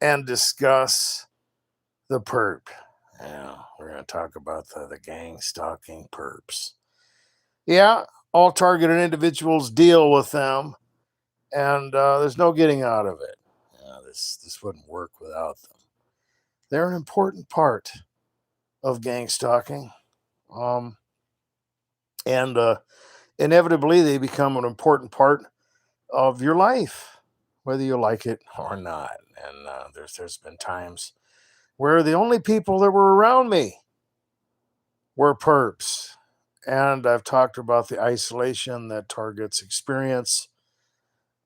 and discuss the perp. Yeah, we're going to talk about the gang stalking perps. Yeah, all targeted individuals deal with them, and there's no getting out of it. This wouldn't work without them. They're an important part of gang stalking, um, and inevitably they become an important part of your life, whether you like it or not. And there's been times where the only people that were around me were perps. And I've talked about the isolation that targets experience,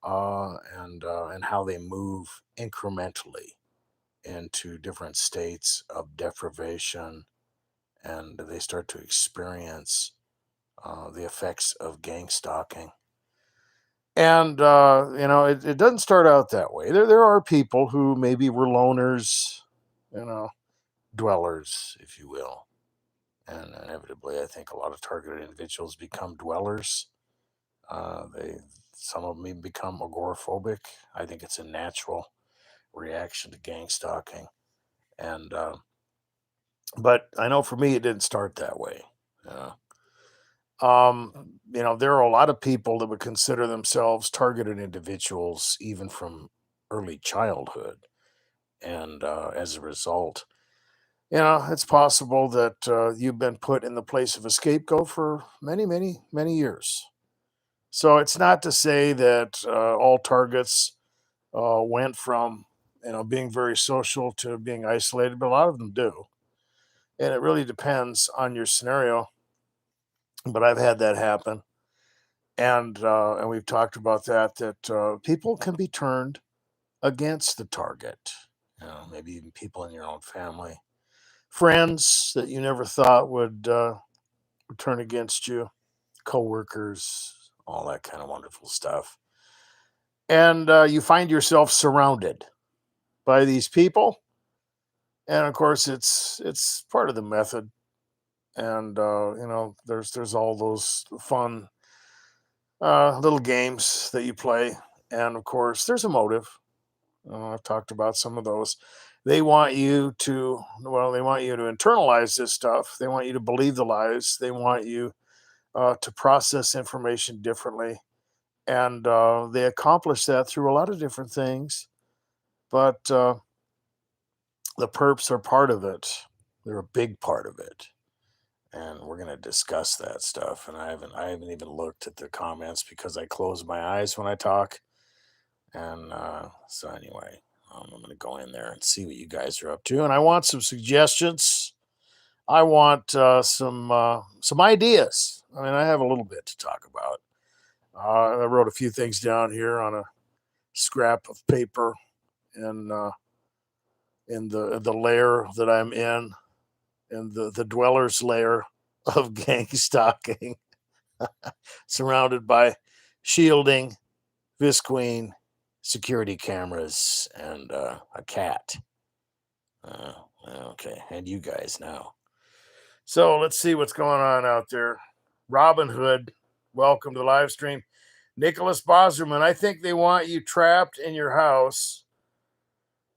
and how they move incrementally into different states of deprivation, and they start to experience the effects of gang stalking. And it doesn't start out that way. There are people who maybe were loners, you know, dwellers, if you will. And inevitably, I think a lot of targeted individuals become dwellers. They Some of them even become agoraphobic. I think it's a natural reaction to gang stalking. And but I know for me, it didn't start that way. Uh, there are a lot of people that would consider themselves targeted individuals even from early childhood, and as a result, it's possible that you've been put in the place of a scapegoat for many, many, many years. So it's not to say that all targets went from being very social to being isolated, but a lot of them do, and it really depends on your scenario. But I've had that happen, and we've talked about that people can be turned against the target. Maybe even people in your own family, friends that you never thought would turn against you, coworkers, all that kind of wonderful stuff. And you find yourself surrounded by these people, and of course, it's part of the method. And there's all those fun little games that you play, and of course, there's a motive. I've talked about some of those. They want you to internalize this stuff. They want you to believe the lies. They want you to process information differently. And they accomplish that through a lot of different things. But the perps are part of it. They're a big part of it. And we're going to discuss that stuff. And I haven't even looked at the comments because I close my eyes when I talk. And so anyway, I'm going to go in there and see what you guys are up to. And I want some suggestions. I want some ideas. I mean, I have a little bit to talk about. I wrote a few things down here on a scrap of paper in the lair that I'm in the dweller's lair of gang stalking, surrounded by shielding, visqueen, security cameras, and a cat. Uh, okay, and you guys now. So let's see what's going on out there. Robin Hood, welcome to the live stream. Nicholas Boserman, I think they want you trapped in your house.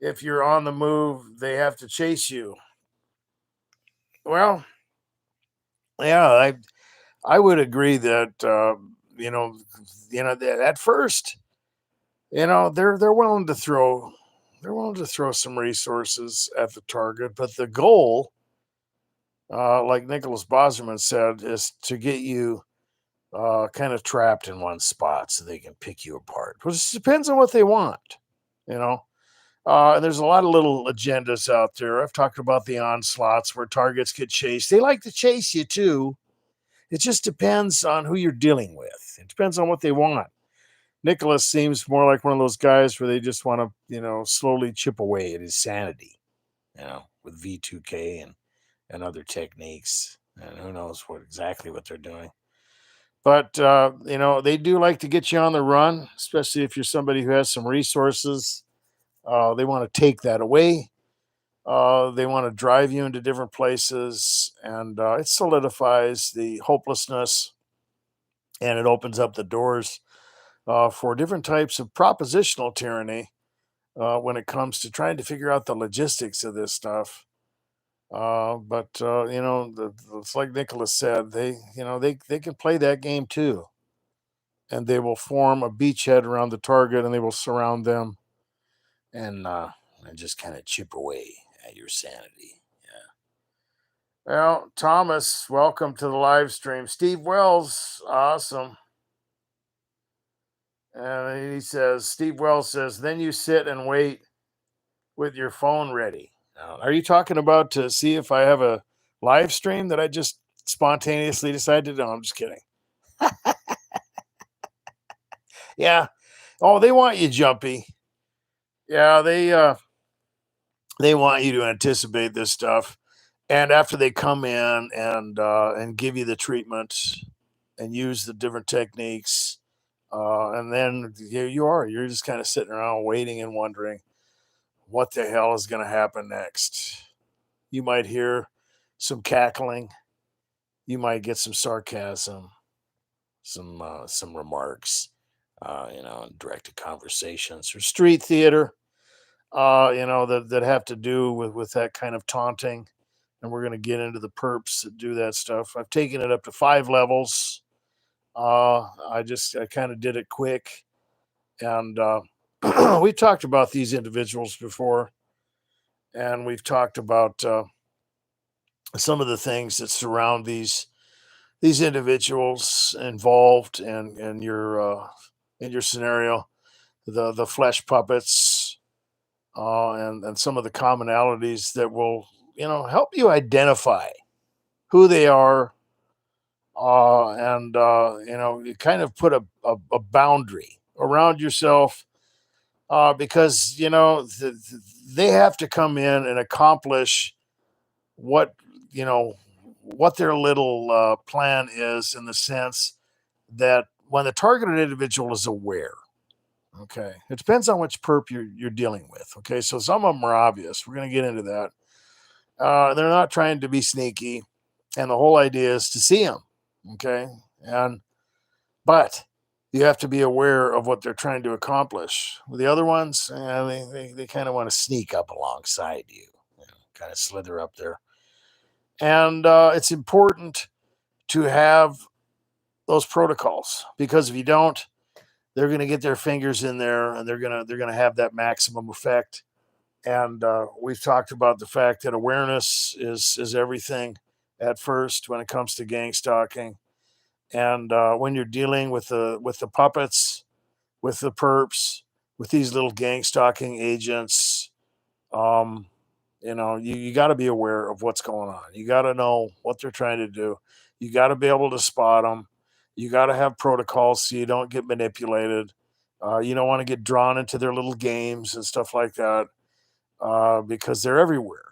If you're on the move, they have to chase you. Well, yeah, I would agree that you know that at first, they're willing to throw some resources at the target, but the goal, like Nicholas Boserman said, is to get you kind of trapped in one spot so they can pick you apart. Which depends on what they want, you know. And there's a lot of little agendas out there. I've talked about the onslaughts where targets get chased. They like to chase you too. It just depends on who you're dealing with. It depends on what they want. Nicholas seems more like one of those guys where they just want to, slowly chip away at his sanity, with V2K and other techniques. And who knows what they're doing. But, they do like to get you on the run, especially if you're somebody who has some resources. They want to take that away. They want to drive you into different places, and it solidifies the hopelessness, and it opens up the doors for different types of propositional tyranny when it comes to trying to figure out the logistics of this stuff. But it's like Nicholas said, they can play that game too, and they will form a beachhead around the target, and they will surround them and just kind of chip away at your sanity. Well, Thomas, welcome to the live stream. Steve Wells, awesome. And he says, Steve Wells says, then you sit and wait with your phone ready. Now, are you talking about to see if I have a live stream that I just spontaneously decided to do? No, I'm just kidding. Yeah. Oh, they want you jumpy. Yeah, they want you to anticipate this stuff. And after they come in and give you the treatment and use the different techniques, and then here you are. You're just kind of sitting around waiting and wondering what the hell is going to happen next. You might hear some cackling. You might get some sarcasm, some remarks, directed conversations or street theater, that have to do with that kind of taunting. And we're going to get into the perps that do that stuff. I've taken it up to 5 levels. I kind of did it quick, and we've talked about these individuals before, and we've talked about some of the things that surround these individuals involved in your scenario, the flesh puppets, and some of the commonalities that will help you identify who they are, and you kind of put a boundary around yourself, because they have to come in and accomplish what you know what their little plan is, in the sense that when the targeted individual is aware. Okay, it depends on which perp you're dealing with. Okay, so some of them are obvious. We're going to get into that. They're not trying to be sneaky, and the whole idea is to see them. Okay, but you have to be aware of what they're trying to accomplish. With the other ones, they kind of want to sneak up alongside you, kind of slither up there. And it's important to have those protocols, because if you don't, they're going to get their fingers in there, and they're going to have that maximum effect. And we've talked about the fact that awareness is everything at first when it comes to gang stalking. And when you're dealing with the puppets, with the perps, with these little gang stalking agents, um, you got to be aware of what's going on. You got to know what they're trying to do. You got to be able to spot them. You got to have protocols so you don't get manipulated. You don't want to get drawn into their little games and stuff like that, because they're everywhere.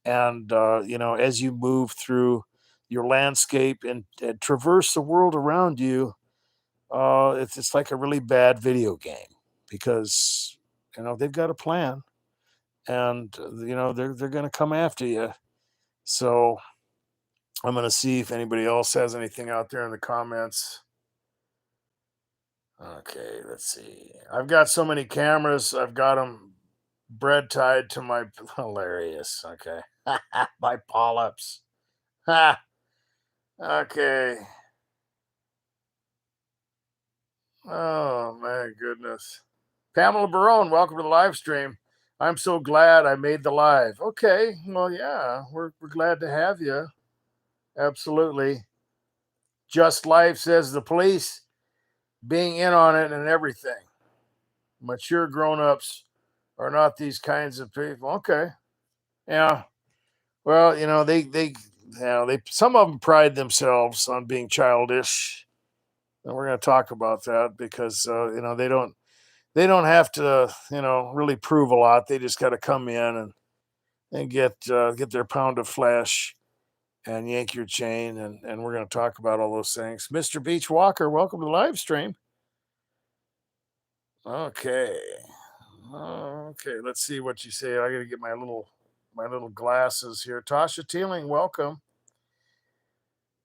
And as you move through your landscape and traverse the world around you, it's like a really bad video game, because they've got a plan, and they're going to come after you. So I'm going to see if anybody else has anything out there in the comments. Okay, let's see. I've got so many cameras. I've got them bread tied to my hilarious. Okay, my polyps. Ha. Okay. Oh my goodness. Pamela Baron, welcome to the live stream. I'm so glad I made the live. Okay, well, yeah, we're glad to have you. Absolutely. Just Life says the police being in on it and everything. Mature grown-ups are not these kinds of people. Okay. Yeah. Well, they some of them pride themselves on being childish. And we're going to talk about that, because they don't have to really prove a lot. They just got to come in and get their pound of flesh and yank your chain, and we're going to talk about all those things. Mr. Beach Walker, welcome to the live stream. Okay. Okay, let's see what you say. I got to get my little glasses here. Tasha Teeling, welcome.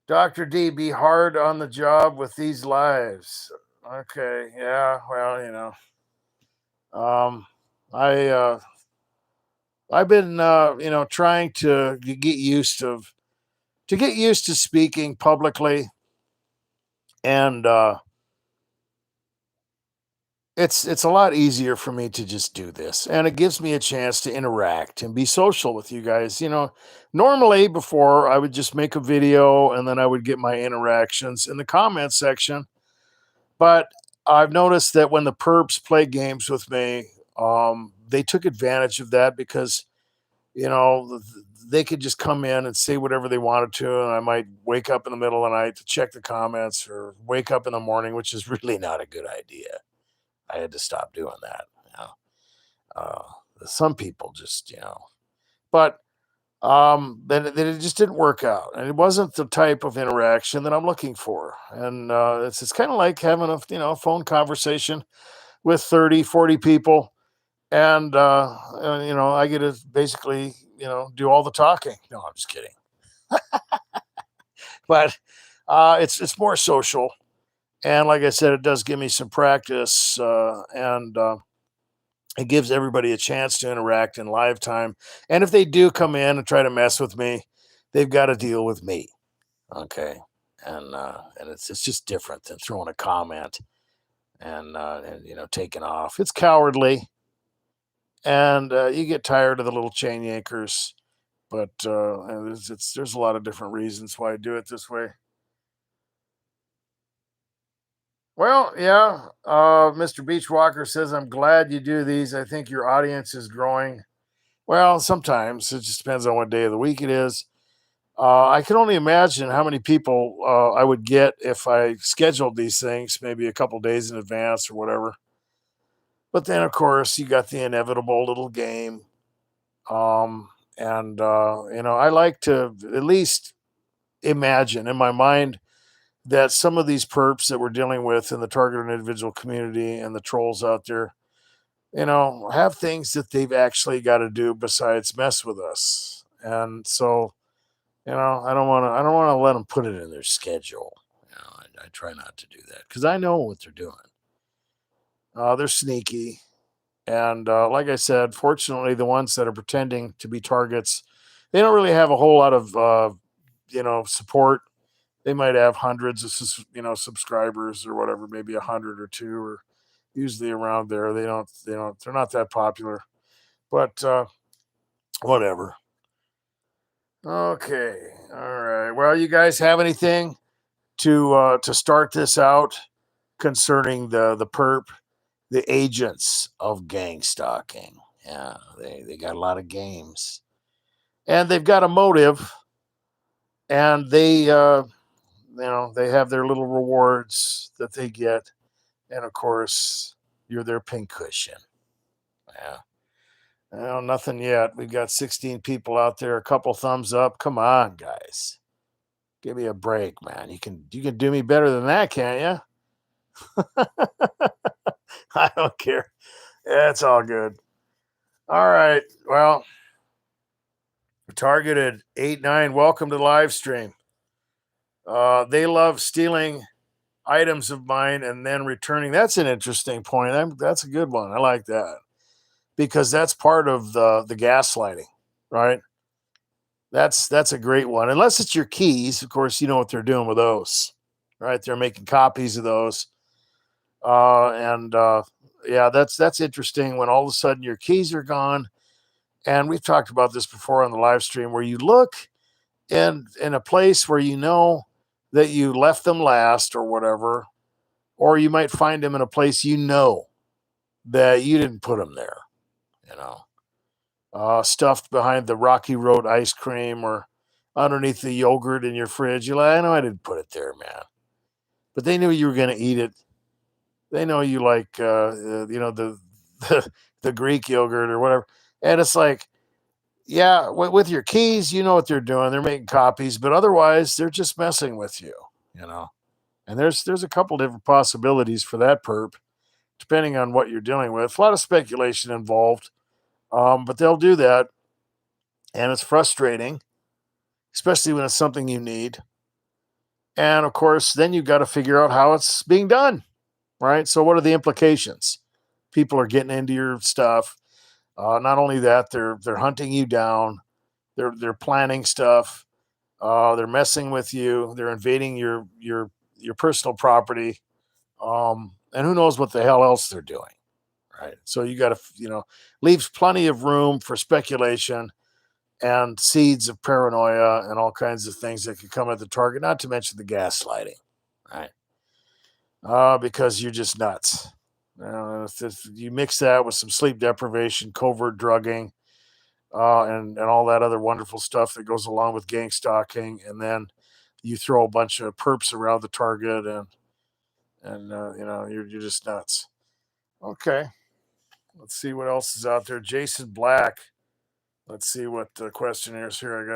Dr. D, be hard on the job with these lives. Okay, yeah, well, um, I I've been trying to get used to speaking publicly, and it's a lot easier for me to just do this, and it gives me a chance to interact and be social with you guys. Normally before I would just make a video and then I would get my interactions in the comment section, but I've noticed that when the perps play games with me, they took advantage of that because they could just come in and say whatever they wanted to, and I might wake up in the middle of the night to check the comments, or wake up in the morning, which is really not a good idea. I had to stop doing that. Uh, some people just, but then it just didn't work out, and it wasn't the type of interaction that I'm looking for. And it's kind of like having a phone conversation with 30, 40 people, and I get to basically do all the talking. No, I'm just kidding. But it's more social, and like I said, it does give me some practice, and it gives everybody a chance to interact in live time. And if they do come in and try to mess with me, they've got to deal with me. Okay. And it's just different than throwing a comment and taking off. It's cowardly, and you get tired of the little chain yankers. But and there's a lot of different reasons why I do it this way. Well, yeah. Mr. Beachwalker says, I'm glad you do these. I think your audience is growing. Well, sometimes it just depends on what day of the week it is. I can only imagine how many people I would get if I scheduled these things maybe a couple days in advance or whatever. But then, of course, you got the inevitable little game. And, I like to at least imagine in my mind that some of these perps that we're dealing with in the targeted individual community and the trolls out there, have things that they've actually got to do besides mess with us. And so, I don't want to let them put it in their schedule. I try not to do that because I know what they're doing. They're sneaky, and like I said, fortunately, the ones that are pretending to be targets, they don't really have a whole lot of support. They might have hundreds of subscribers or whatever, maybe 100 or two, or usually around there. They're not that popular, but whatever. Okay, all right. Well, you guys have anything to start this out concerning the perp, the agents of gang stalking? Yeah, they got a lot of games, and they've got a motive, and they have their little rewards that they get, and of course you're their pink cushion. Yeah. Well, nothing yet. We've got 16 people out there, a couple thumbs up. Come on, guys. Give me a break, man. You can do me better than that, can't you? I don't care. Yeah, it's all good. All right. Well, targeted 8-9. Welcome to the live stream. They love stealing items of mine and then returning. That's an interesting point. That's a good one. I like that because that's part of the gaslighting, right? That's a great one. Unless it's your keys, of course, you know what they're doing with those, right? They're making copies of those, and yeah, that's interesting. When all of a sudden your keys are gone, and we've talked about this before on the live stream, where you look in a place where you know that you left them last or whatever, or you might find them in a place that you didn't put them there, you know, stuffed behind the Rocky Road ice cream or underneath the yogurt in your fridge. You're like, I know I didn't put it there, man. But they knew you were going to eat it. They know you like, the, the Greek yogurt or whatever. And it's like, yeah, with your keys, you know what they're doing. They're making copies, but otherwise, they're just messing with you, you know. And there's a couple different possibilities for that perp, depending on what you're dealing with. A lot of speculation involved, but they'll do that, and it's frustrating, especially when it's something you need. And of course, then you've got to figure out how it's being done, right? So, what are the implications? People are getting into your stuff. Not only that, they're hunting you down. They're planning stuff. They're messing with you. They're invading your personal property. And who knows what the hell else they're doing, right? So you got to, leaves plenty of room for speculation and seeds of paranoia and all kinds of things that could come at the target. Not to mention the gaslighting, right? Because you're just nuts. If you mix that with some sleep deprivation, covert drugging, and all that other wonderful stuff that goes along with gang stalking, and then you throw a bunch of perps around the target, and you're just nuts. Okay, let's see what else is out there. Jason Black. Let's see what the question is here. I've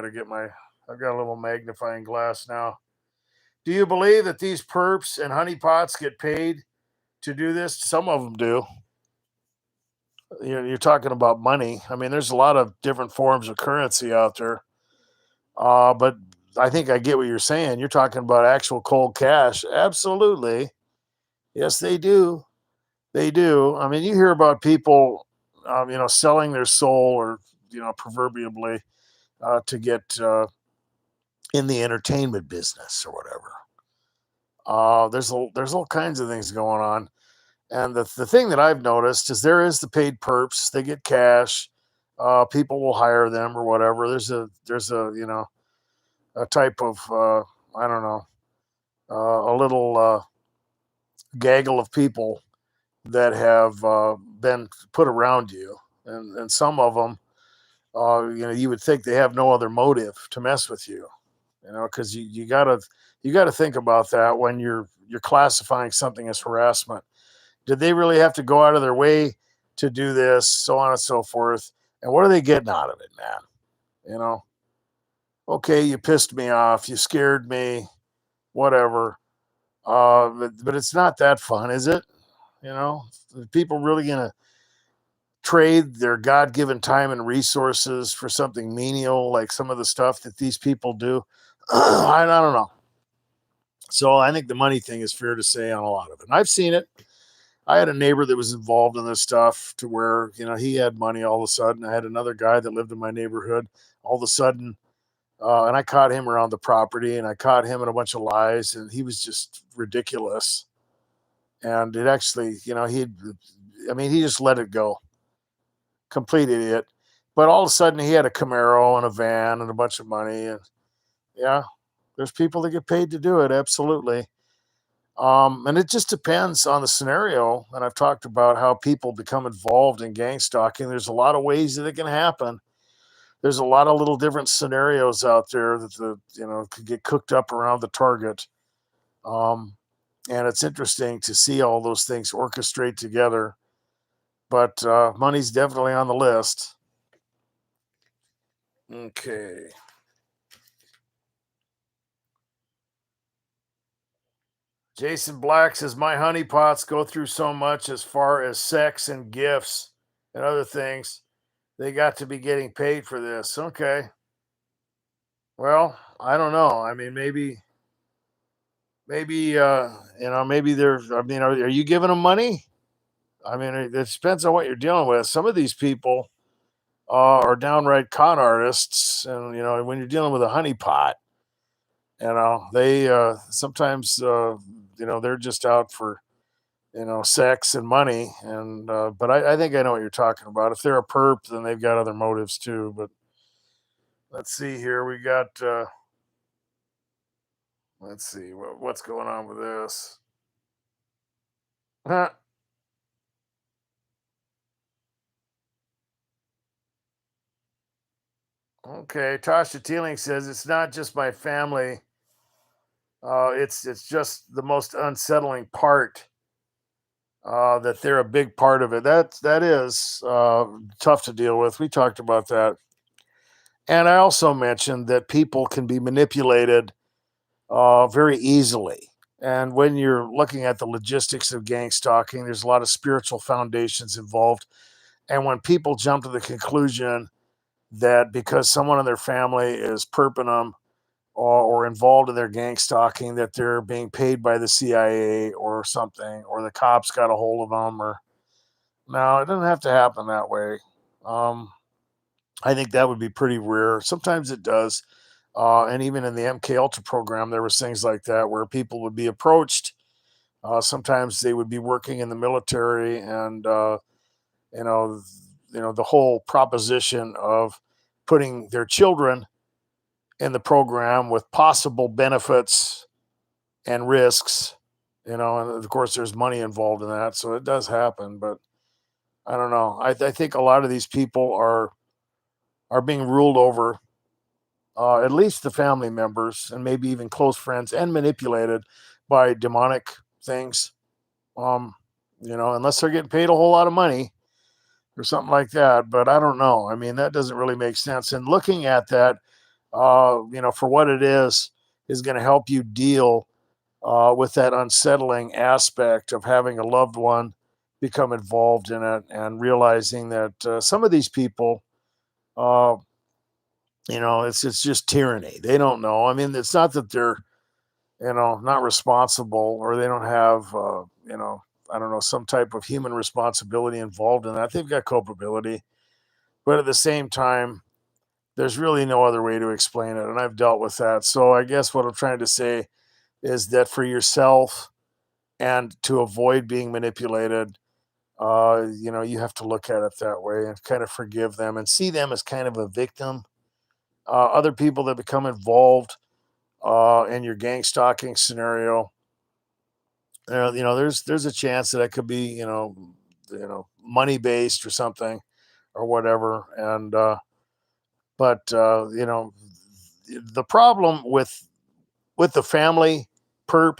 got a little magnifying glass now. Do you believe that these perps and honeypots get paid to do this? Some of them do. You're talking about money. I mean, there's a lot of different forms of currency out there. But I think I get what you're saying. You're talking about actual cold cash. Absolutely. Yes, they do. They do. I mean, you hear about people, selling their soul or, proverbially to get in the entertainment business or whatever. There's all kinds of things going on. And the thing that I've noticed is there is the paid perps. They get cash. People will hire them or whatever. There's a type of I don't know, a little gaggle of people that have been put around you, and some of them, you would think they have no other motive to mess with you, because you gotta think about that when you're classifying something as harassment. Did they really have to go out of their way to do this, so on and so forth? And what are they getting out of it, man? You know, okay, you pissed me off, you scared me, whatever. But it's not that fun, is it? You know, are people really gonna trade their God-given time and resources for something menial like some of the stuff that these people do? I don't know. So I think the money thing is fair to say on a lot of it. And I've seen it. I had a neighbor that was involved in this stuff to where, he had money all of a sudden. I had another guy that lived in my neighborhood all of a sudden, and I caught him around the property and I caught him in a bunch of lies, and he was just ridiculous. And it actually, he just let it go. Complete idiot. But all of a sudden he had a Camaro and a van and a bunch of money. And yeah, there's people that get paid to do it. Absolutely. And it just depends on the scenario. And I've talked about how people become involved in gang stalking. There's a lot of ways that it can happen. There's a lot of little different scenarios out there that could get cooked up around the target. Um, and it's interesting to see all those things orchestrate together. But money's definitely on the list. Okay. Jason Black says, my honeypots go through so much as far as sex and gifts and other things. They got to be getting paid for this. Okay. Well, I don't know. I mean, maybe they're, are you giving them money? I mean, it depends on what you're dealing with. Some of these people are downright con artists. And, when you're dealing with a honeypot, they sometimes, they're just out for, sex and money. And, but I think I know what you're talking about. If they're a perp, then they've got other motives too. But let's see here. We got, let's see what's going on with this. Huh. Okay. Tasha Teeling says it's not just my family. It's just the most unsettling part, that they're a big part of it. That is tough to deal with. We talked about that. And I also mentioned that people can be manipulated very easily. And when you're looking at the logistics of gang stalking, there's a lot of spiritual foundations involved. And when people jump to the conclusion that because someone in their family is perping them or involved in their gang stalking, that they're being paid by the CIA or something, or the cops got a hold of them, or no, it doesn't have to happen that way. Um, I think that would be pretty rare. Sometimes it does. And even in the MK Ultra program, there was things like that where people would be approached. Sometimes they would be working in the military, and you know, the whole proposition of putting their children in the program with possible benefits and risks. And of course, there's money involved in that, so it does happen. But I don't know. I think a lot of these people are being ruled over, at least the family members and maybe even close friends, and manipulated by demonic things. Um, unless they're getting paid a whole lot of money or something like that. But I don't know. I mean, that doesn't really make sense. And looking at that, for what it is going to help you deal with that unsettling aspect of having a loved one become involved in it, and realizing that some of these people, uh, it's just tyranny. They don't know. I mean, it's not that they're not responsible, or they don't have I don't know, some type of human responsibility involved in that. They've got culpability, but at the same time, there's really no other way to explain it, and I've dealt with that. So I guess what I'm trying to say is that for yourself, and to avoid being manipulated, you have to look at it that way and kind of forgive them and see them as kind of a victim. Other people that become involved in your gang stalking scenario, there's a chance that it could be, money based or something or whatever. And but the problem with the family perp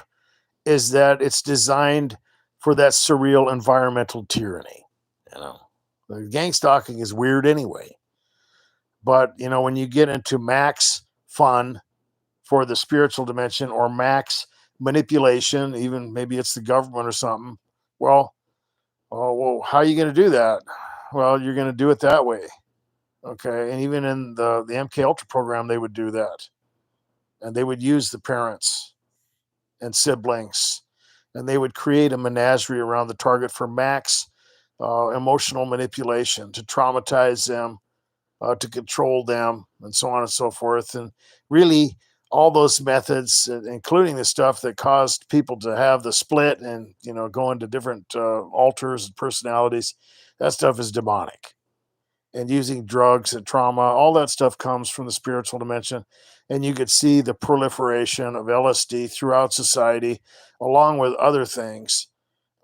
is that it's designed for that surreal environmental tyranny. You know, the gang stalking is weird anyway, but when you get into max fun for the spiritual dimension, or max manipulation, even maybe it's the government or something. Well, well, how are you going to do that? Well, you're going to do it that way. Okay. And even in the MK Ultra program, they would do that. And they would use the parents and siblings, and they would create a menagerie around the target for max emotional manipulation, to traumatize them, to control them, and so on and so forth. And really, all those methods, including the stuff that caused people to have the split and go into different alters and personalities, that stuff is demonic. And using drugs and trauma, all that stuff comes from the spiritual dimension. And you could see the proliferation of LSD throughout society, along with other things,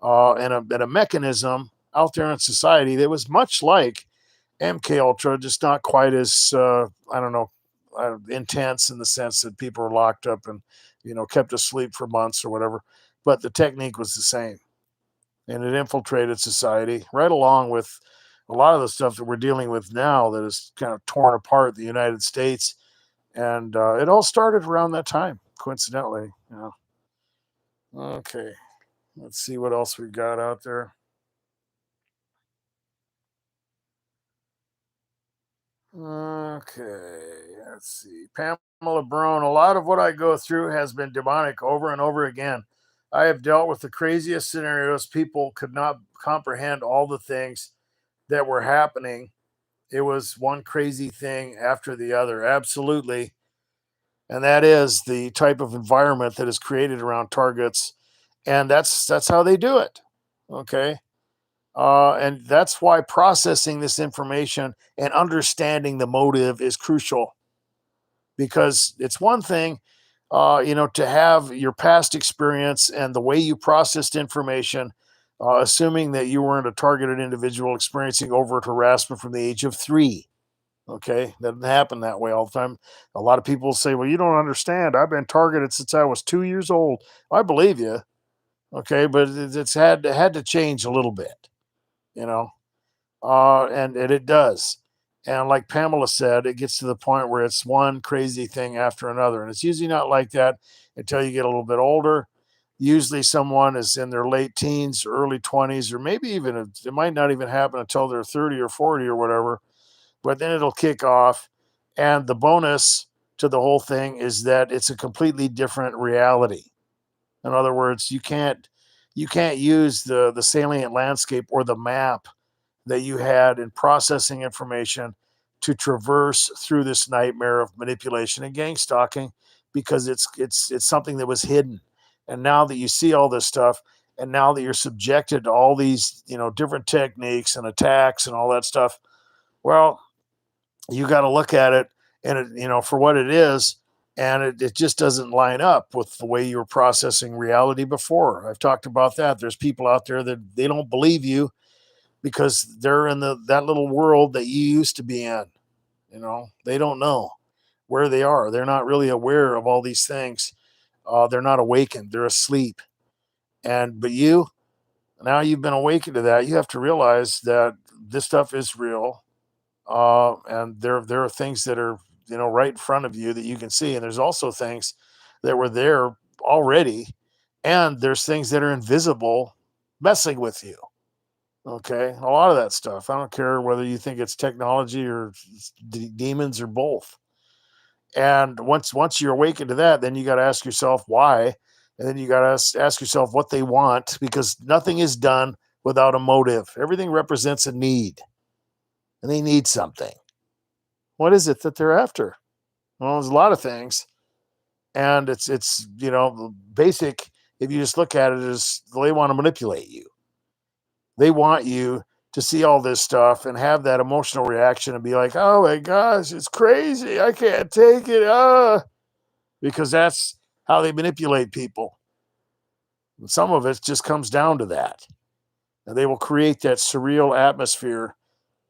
and a mechanism out there in society that was much like MK Ultra, just not quite as I don't know, intense, in the sense that people were locked up and kept asleep for months or whatever. But the technique was the same, and it infiltrated society right along with a lot of the stuff that we're dealing with now that is kind of torn apart the United States. And it all started around that time, coincidentally. Okay, let's see what else we got out there. Okay, let's see. Pamela Baron. A lot of what I go through has been demonic over and over again. I have dealt with the craziest scenarios. People could not comprehend all the things that were happening. It was one crazy thing after the other. Absolutely. And that is the type of environment that is created around targets. And that's how they do it. Okay. And that's why processing this information and understanding the motive is crucial, because it's one thing, to have your past experience and the way you processed information, assuming that you weren't a targeted individual experiencing overt harassment from the age of 3. Okay, that doesn't happen that way all the time. A lot of people say, "Well, you don't understand. I've been targeted since I was 2 years old." I believe you. Okay, but it's had to change a little bit, you know. And it does. And like Pamela said, it gets to the point where it's one crazy thing after another. And it's usually not like that until you get a little bit older. Usually someone is in their late teens, early 20s, or maybe even it might not even happen until they're 30 or 40 or whatever. But then it'll kick off. And the bonus to the whole thing is that it's a completely different reality. In other words, you can't use the salient landscape or the map that you had in processing information to traverse through this nightmare of manipulation and gang stalking, because it's something that was hidden. And now that you see all this stuff, and now that you're subjected to all these, different techniques and attacks and all that stuff, well, you got to look at it and for what it is. And it just doesn't line up with the way you were processing reality before. I've talked about that. There's people out there that they don't believe you because they're in that little world that you used to be in. They don't know where they are. They're not really aware of all these things. They're not awakened. They're asleep. But now you've been awakened to that. You have to realize that this stuff is real. And there are things that are, right in front of you that you can see. And there's also things that were there already. And there's things that are invisible messing with you. Okay, a lot of that stuff. I don't care whether you think it's technology or demons or both. And once you're awakened to that, then you got to ask yourself why, and then you got to ask yourself what they want, because nothing is done without a motive. Everything represents a need, and they need something. What is it that they're after? Well, there's a lot of things, and it's basic. If you just look at it as they want to manipulate you. They want you to see all this stuff and have that emotional reaction and be like, oh my gosh, it's crazy. I can't take it. Because that's how they manipulate people. And some of it just comes down to that. And they will create that surreal atmosphere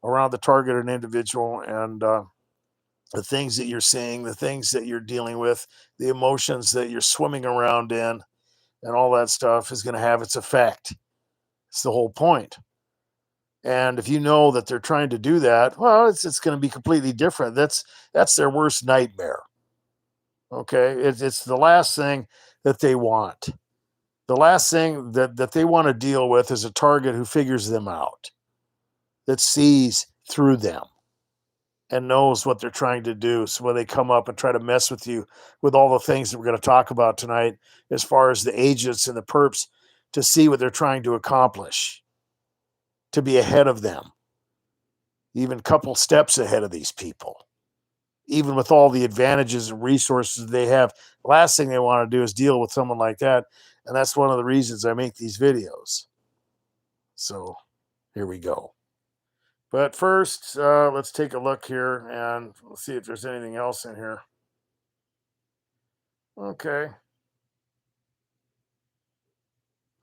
around the targeted individual, and the things that you're seeing, the things that you're dealing with, the emotions that you're swimming around in, and all that stuff is going to have its effect. It's the whole point. And if you know that they're trying to do that, well, it's going to be completely different. That's their worst nightmare. Okay, it's the last thing that they want. The last thing that they want to deal with is a target who figures them out, that sees through them and knows what they're trying to do. So when they come up and try to mess with you with all the things that we're going to talk about tonight, as far as the agents and the perps, to see what they're trying to accomplish, to be ahead of them, even a couple steps ahead of these people, even with all the advantages and resources they have. The last thing they want to do is deal with someone like that. And that's one of the reasons I make these videos. So here we go. But first, let's take a look here and let's see if there's anything else in here. Okay.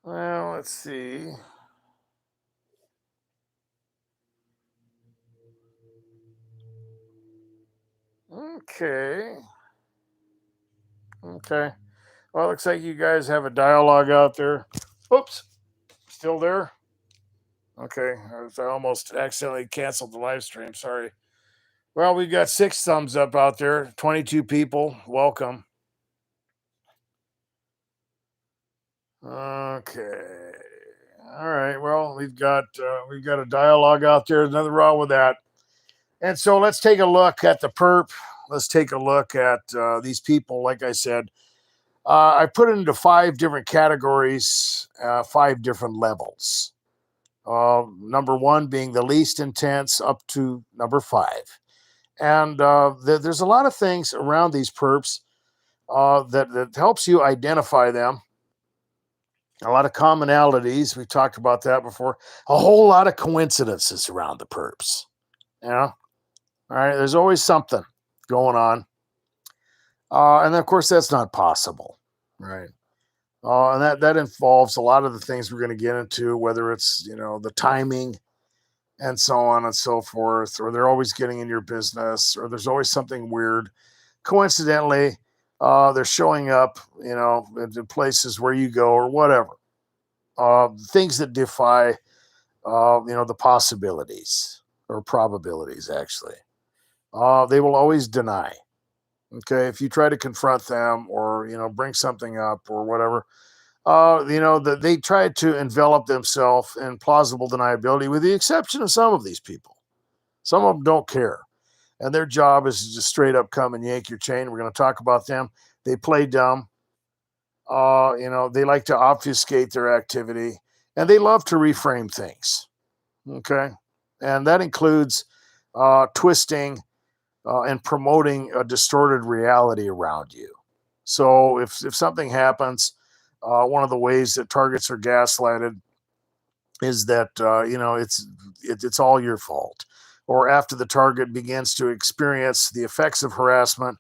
Well, let's see. Okay. Okay. Well, it looks like you guys have a dialogue out there. Oops. Still there? Okay. I almost accidentally canceled the live stream. Sorry. Well, we've got 6 thumbs up out there, 22 people. Welcome. Okay. All right. Well, we've got a dialogue out there. There's nothing wrong with that. And so let's take a look at the perp. Let's take a look at these people. Like I said, I put it into 5 different categories, 5 different levels. Number 1 being the least intense, up to number 5. And there's a lot of things around these perps that helps you identify them. A lot of commonalities. We talked about that before. A whole lot of coincidences around the perps. All right. There's always something going on. And of course, that's not possible. Right. And that involves a lot of the things we're going to get into, whether it's, the timing and so on and so forth, or they're always getting in your business, or there's always something weird. Coincidentally, they're showing up, in places where you go or whatever. Things that defy, the possibilities or probabilities, actually. They will always deny. Okay, if you try to confront them or bring something up or whatever, they try to envelop themselves in plausible deniability, with the exception of some of these people. Some of them don't care, and their job is to just straight up come and yank your chain. We're going to talk about them. They play dumb. They like to obfuscate their activity, and they love to reframe things. Okay. And that includes twisting and promoting a distorted reality around you. So if something happens, one of the ways that targets are gaslighted is that it's all your fault. Or after the target begins to experience the effects of harassment,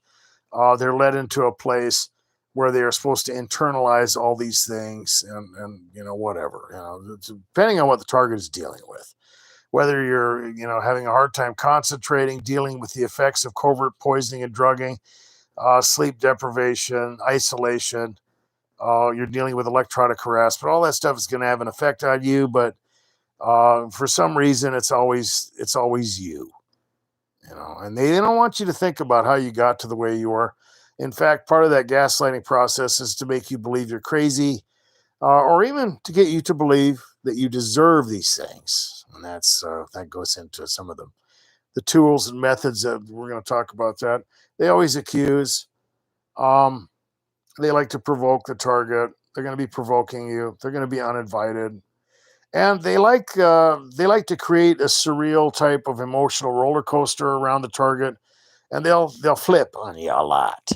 they're led into a place where they are supposed to internalize all these things and whatever, depending on what the target is dealing with. Whether you're having a hard time concentrating, dealing with the effects of covert poisoning and drugging, sleep deprivation, isolation, you're dealing with electronic harassment, all that stuff is going to have an effect on you. But for some reason, it's always you. And they don't want you to think about how you got to the way you are. In fact, part of that gaslighting process is to make you believe you're crazy, or even to get you to believe that you deserve these things. And that goes into some of the tools and methods that we're going to talk about. That they always accuse. They like to provoke the target. They're going to be provoking you. They're going to be uninvited. And they like to create a surreal type of emotional roller coaster around the target, and they'll flip on you a lot.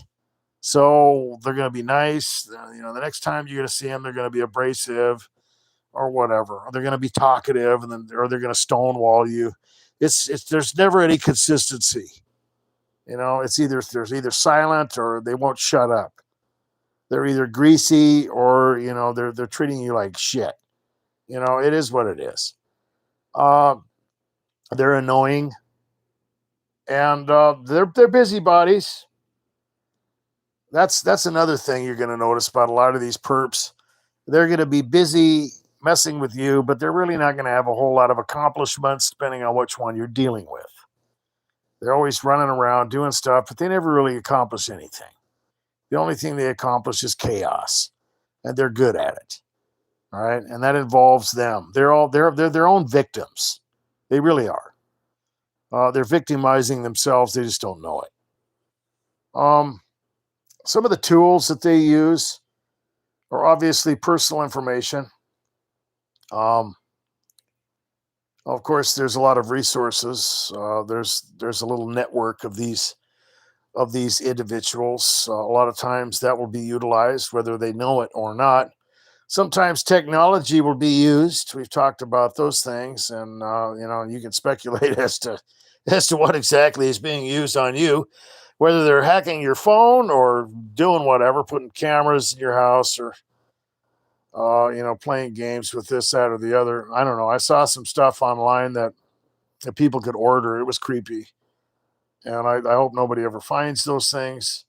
So they're going to be nice. The next time you're going to see them, they're going to be abrasive or whatever. Or they're going to be talkative, or they're going to stonewall you. It's there's never any consistency. There's either silent or they won't shut up. They're either greasy or they're treating you like shit. It is what it is. They're annoying, and they're busybodies. That's another thing you're going to notice about a lot of these perps. They're going to be busy messing with you, but they're really not going to have a whole lot of accomplishments depending on which one you're dealing with. They're always running around doing stuff, but they never really accomplish anything. The only thing they accomplish is chaos, and they're good at it. All right, and that involves them. They're their own victims. They really are. They're victimizing themselves. They just don't know it. Some of the tools that they use are obviously personal information. Of course, there's a lot of resources. There's a little network of these individuals. A lot of times that will be utilized, whether they know it or not. Sometimes technology will be used. We've talked about those things, and you can speculate as to what exactly is being used on you, whether they're hacking your phone or doing whatever, putting cameras in your house, or playing games with this, that, or the other. I don't know. I saw some stuff online that people could order. It was creepy, and I hope nobody ever finds those things.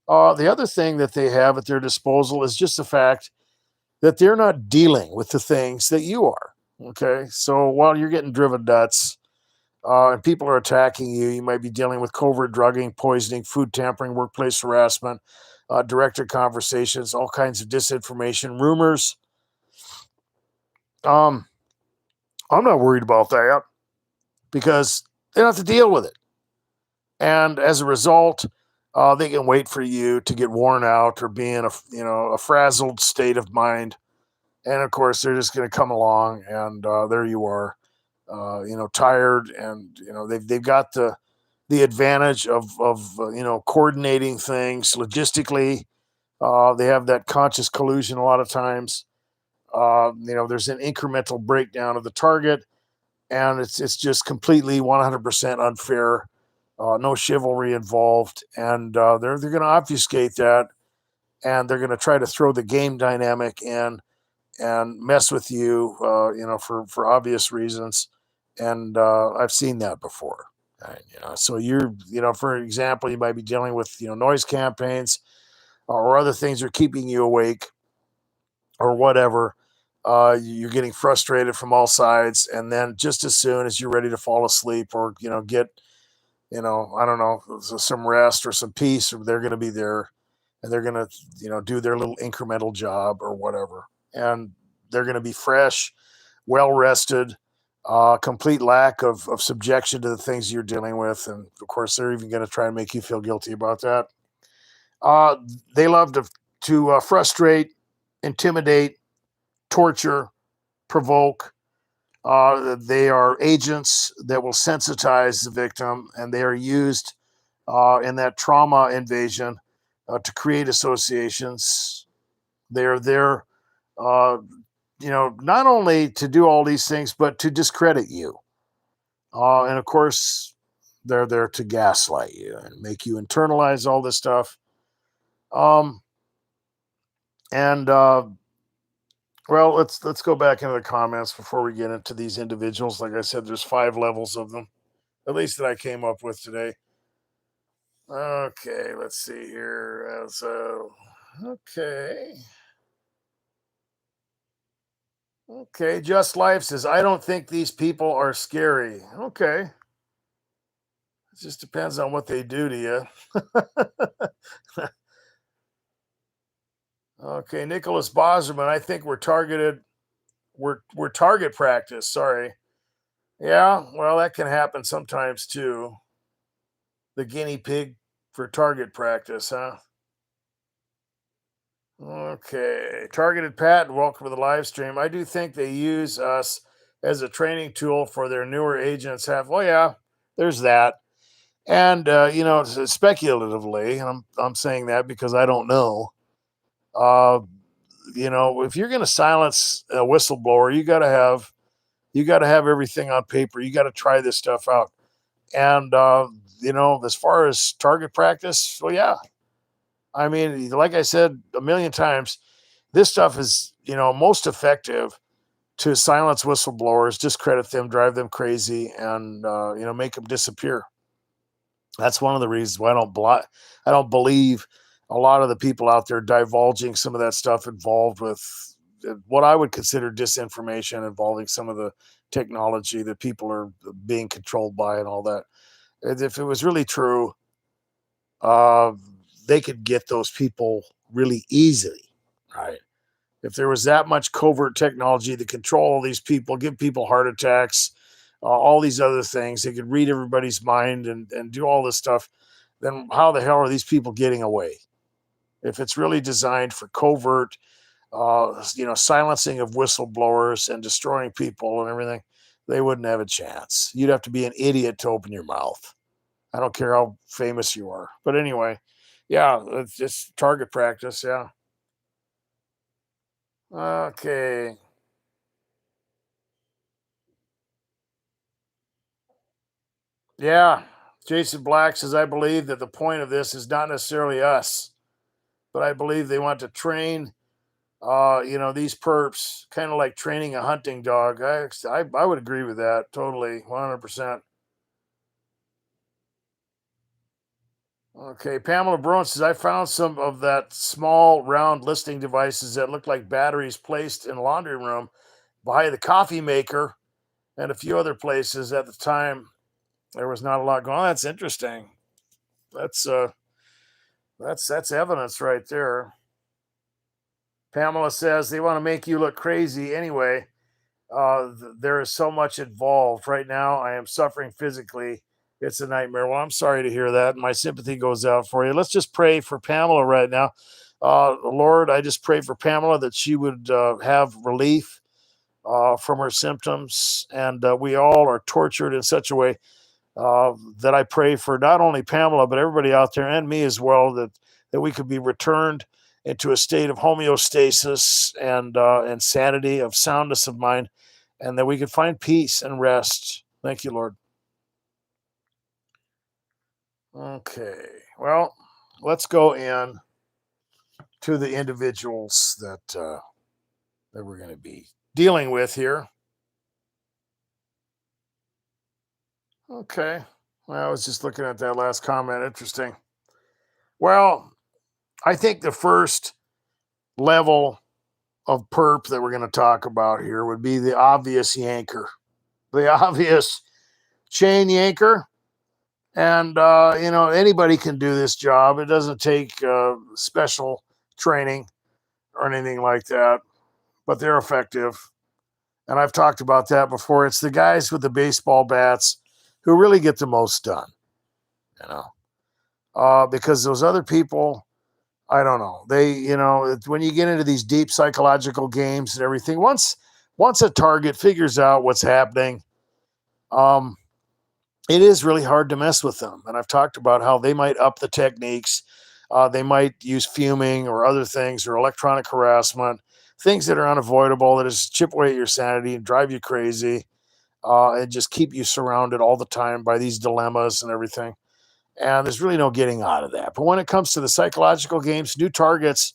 The other thing that they have at their disposal is just the fact that they're not dealing with the things that you are. Okay. So while you're getting driven nuts and people are attacking you, you might be dealing with covert drugging, poisoning, food tampering, workplace harassment, directed conversations, all kinds of disinformation, rumors. I'm not worried about that because they don't have to deal with it. And as a result, they can wait for you to get worn out or be in a frazzled state of mind. And of course, they're just going to come along, and there you are, tired, and they've got the advantage of coordinating things logistically. They have that conscious collusion a lot of times. There's an incremental breakdown of the target, and it's just completely 100% unfair. No chivalry involved, and they're going to obfuscate that, and they're going to try to throw the game dynamic in and mess with you, for obvious reasons. And I've seen that before. Right, so for example, you might be dealing with noise campaigns or other things that are keeping you awake or whatever. You're getting frustrated from all sides, and then just as soon as you're ready to fall asleep or get I don't know, some rest or some peace, or they're going to be there, and they're going to do their little incremental job or whatever, and they're going to be fresh, well rested, complete lack of subjection to the things you're dealing with, and of course they're even going to try and make you feel guilty about that. uh, they love to frustrate, intimidate, torture, provoke, They are agents that will sensitize the victim, and they are used in that trauma invasion to create associations. They're there, uh, not only to do all these things, but to discredit you. And of course, they're there to gaslight you and make you internalize all this stuff. Um, and well, let's go back into the comments before we get into these individuals. Like I said, there's 5 levels of them, at least that I came up with today. Okay, let's see here. Okay. Okay, Just Life says, I don't think these people are scary. Okay. It just depends on what they do to you. Okay, Nicholas Boserman, I think we're targeted. We're target practice. Sorry. Yeah, well, that can happen sometimes too. The guinea pig for target practice, huh? Okay. Targeted Pat, welcome to the live stream. I do think they use us as a training tool for their newer agents. Well, yeah, there's that. And speculatively, and I'm saying that because I don't know. Uh, if you're going to silence a whistleblower, you got to have everything on paper. You got to try this stuff out. And as far as target practice, well, yeah. I mean, like I said a million times, this stuff is most effective to silence whistleblowers, discredit them, drive them crazy, and make them disappear. That's one of the reasons why I don't believe a lot of the people out there divulging some of that stuff involved with what I would consider disinformation involving some of the technology that people are being controlled by and all that. If it was really true, uh, they could get those people really easily, right? If there was that much covert technology to control all these people, give people heart attacks, all these other things, they could read everybody's mind and do all this stuff, then how the hell are these people getting away? If it's really designed for covert, silencing of whistleblowers and destroying people and everything, they wouldn't have a chance. You'd have to be an idiot to open your mouth. I don't care how famous you are. But anyway, yeah, it's just target practice. Yeah. Okay. Yeah. Jason Black says, I believe that the point of this is not necessarily us, but I believe they want to train, these perps, kind of like training a hunting dog. I would agree with that totally, 100%. Okay, Pamela Baron says, I found some of that small round listening devices that look like batteries placed in a laundry room behind the coffee maker and a few other places at the time. There was not a lot going on. That's interesting. That's that's evidence right there. Pamela says they want to make you look crazy anyway. There is so much involved right now. I am suffering physically. It's a nightmare. Well, I'm sorry to hear that. My sympathy goes out for you. Let's just pray for Pamela right now. Lord, I just pray for Pamela that she would have relief from her symptoms. And we all are tortured in such a way that I pray for not only Pamela, but everybody out there and me as well, that we could be returned into a state of homeostasis and sanity, of soundness of mind, and that we could find peace and rest. Thank you, Lord. Okay. Well, let's go in to the individuals that we're going to be dealing with here. Okay. Well, I was just looking at that last comment. Interesting. Well, I think the first level of perp that we're going to talk about here would be the obvious yanker, the obvious chain yanker. And, anybody can do this job. It doesn't take special training or anything like that, but they're effective. And I've talked about that before. It's the guys with the baseball bats who really get the most done, because those other people, I don't know. When you get into these deep psychological games and everything, once once a target figures out what's happening, um, it is really hard to mess with them. And I've talked about how they might up the techniques. They might use fuming or other things or electronic harassment, things that are unavoidable that just chip away at your sanity and drive you crazy, and just keep you surrounded all the time by these dilemmas and everything. And there's really no getting out of that. But when it comes to the psychological games, new targets,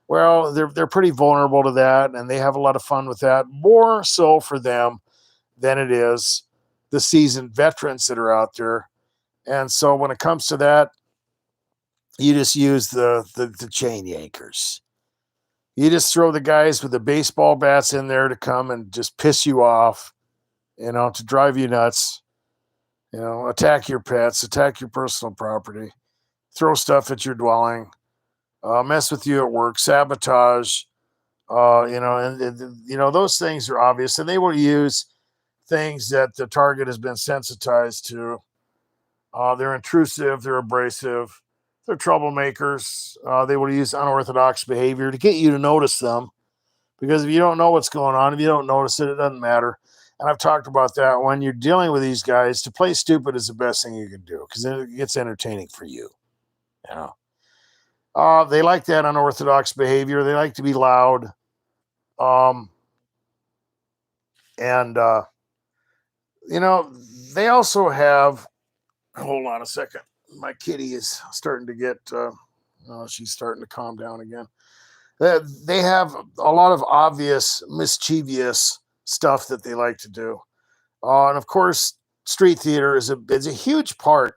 well, they're pretty vulnerable to that, and they have a lot of fun with that. More so for them than it is the seasoned veterans that are out there. And so when it comes to that, you just use the chain yankers. You just throw the guys with the baseball bats in there to come and just piss you off, to drive you nuts, attack your pets, attack your personal property, throw stuff at your dwelling, mess with you at work, sabotage, those things are obvious, and they will use things that the target has been sensitized to. They're intrusive, they're abrasive, they're troublemakers. They will use unorthodox behavior to get you to notice them, because if you don't know what's going on, if you don't notice it, it doesn't matter. And I've talked about that. When you're dealing with these guys, to play stupid is the best thing you can do, because it gets entertaining for you. You know, they like that unorthodox behavior. They like to be loud. Um, and they also have. Hold on a second. My kitty is starting to get. She's starting to calm down again. They have a lot of obvious mischievous stuff that they like to do, and of course, street theater is a huge part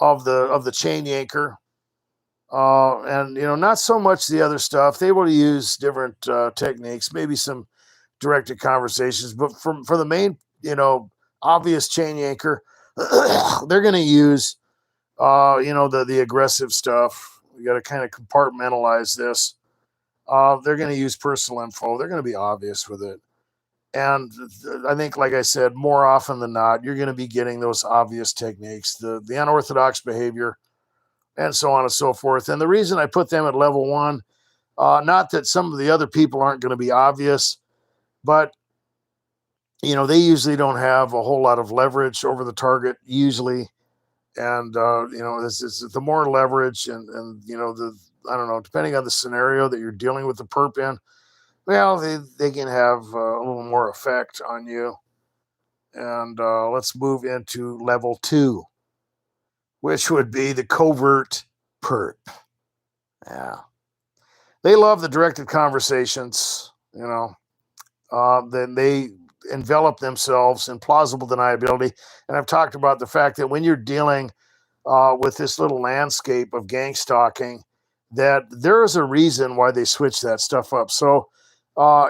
of the chain yanker. And not so much the other stuff. They will use different techniques, maybe some directed conversations, but for the main, obvious chain yanker, they're going to use, the aggressive stuff. We got to kind of compartmentalize this. They're going to use personal info. They're going to be obvious with it. And I think, like I said, more often than not, you're going to be getting those obvious techniques, the unorthodox behavior, and so on and so forth. And the reason I put them at level one, not that some of the other people aren't going to be obvious, but they usually don't have a whole lot of leverage over the target usually. And this is the more leverage and the, I don't know, depending on the scenario that you're dealing with the perp in, well, they can have a little more effect on you. And let's move into level 2, which would be the covert perp. Yeah. They love the directed conversations, then they envelop themselves in plausible deniability. And I've talked about the fact that when you're dealing with this little landscape of gang stalking, that there is a reason why they switch that stuff up. So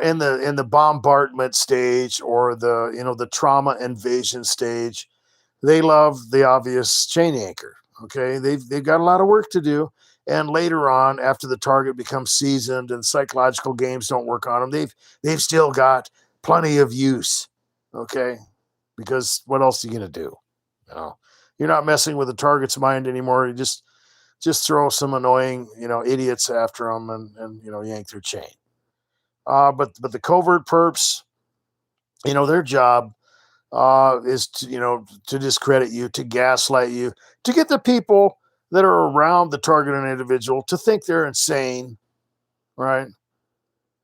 in the bombardment stage, or the trauma invasion stage, they love the obvious chain anchor. Okay, they've got a lot of work to do, and later on, after the target becomes seasoned and psychological games don't work on them, they've still got plenty of use. Okay, because what else are you gonna do? You're not messing with the target's mind anymore. You just throw some annoying idiots after them and yank their chain. But the covert perps, their job is to discredit you, to gaslight you, to get the people that are around the targeted individual to think they're insane, right?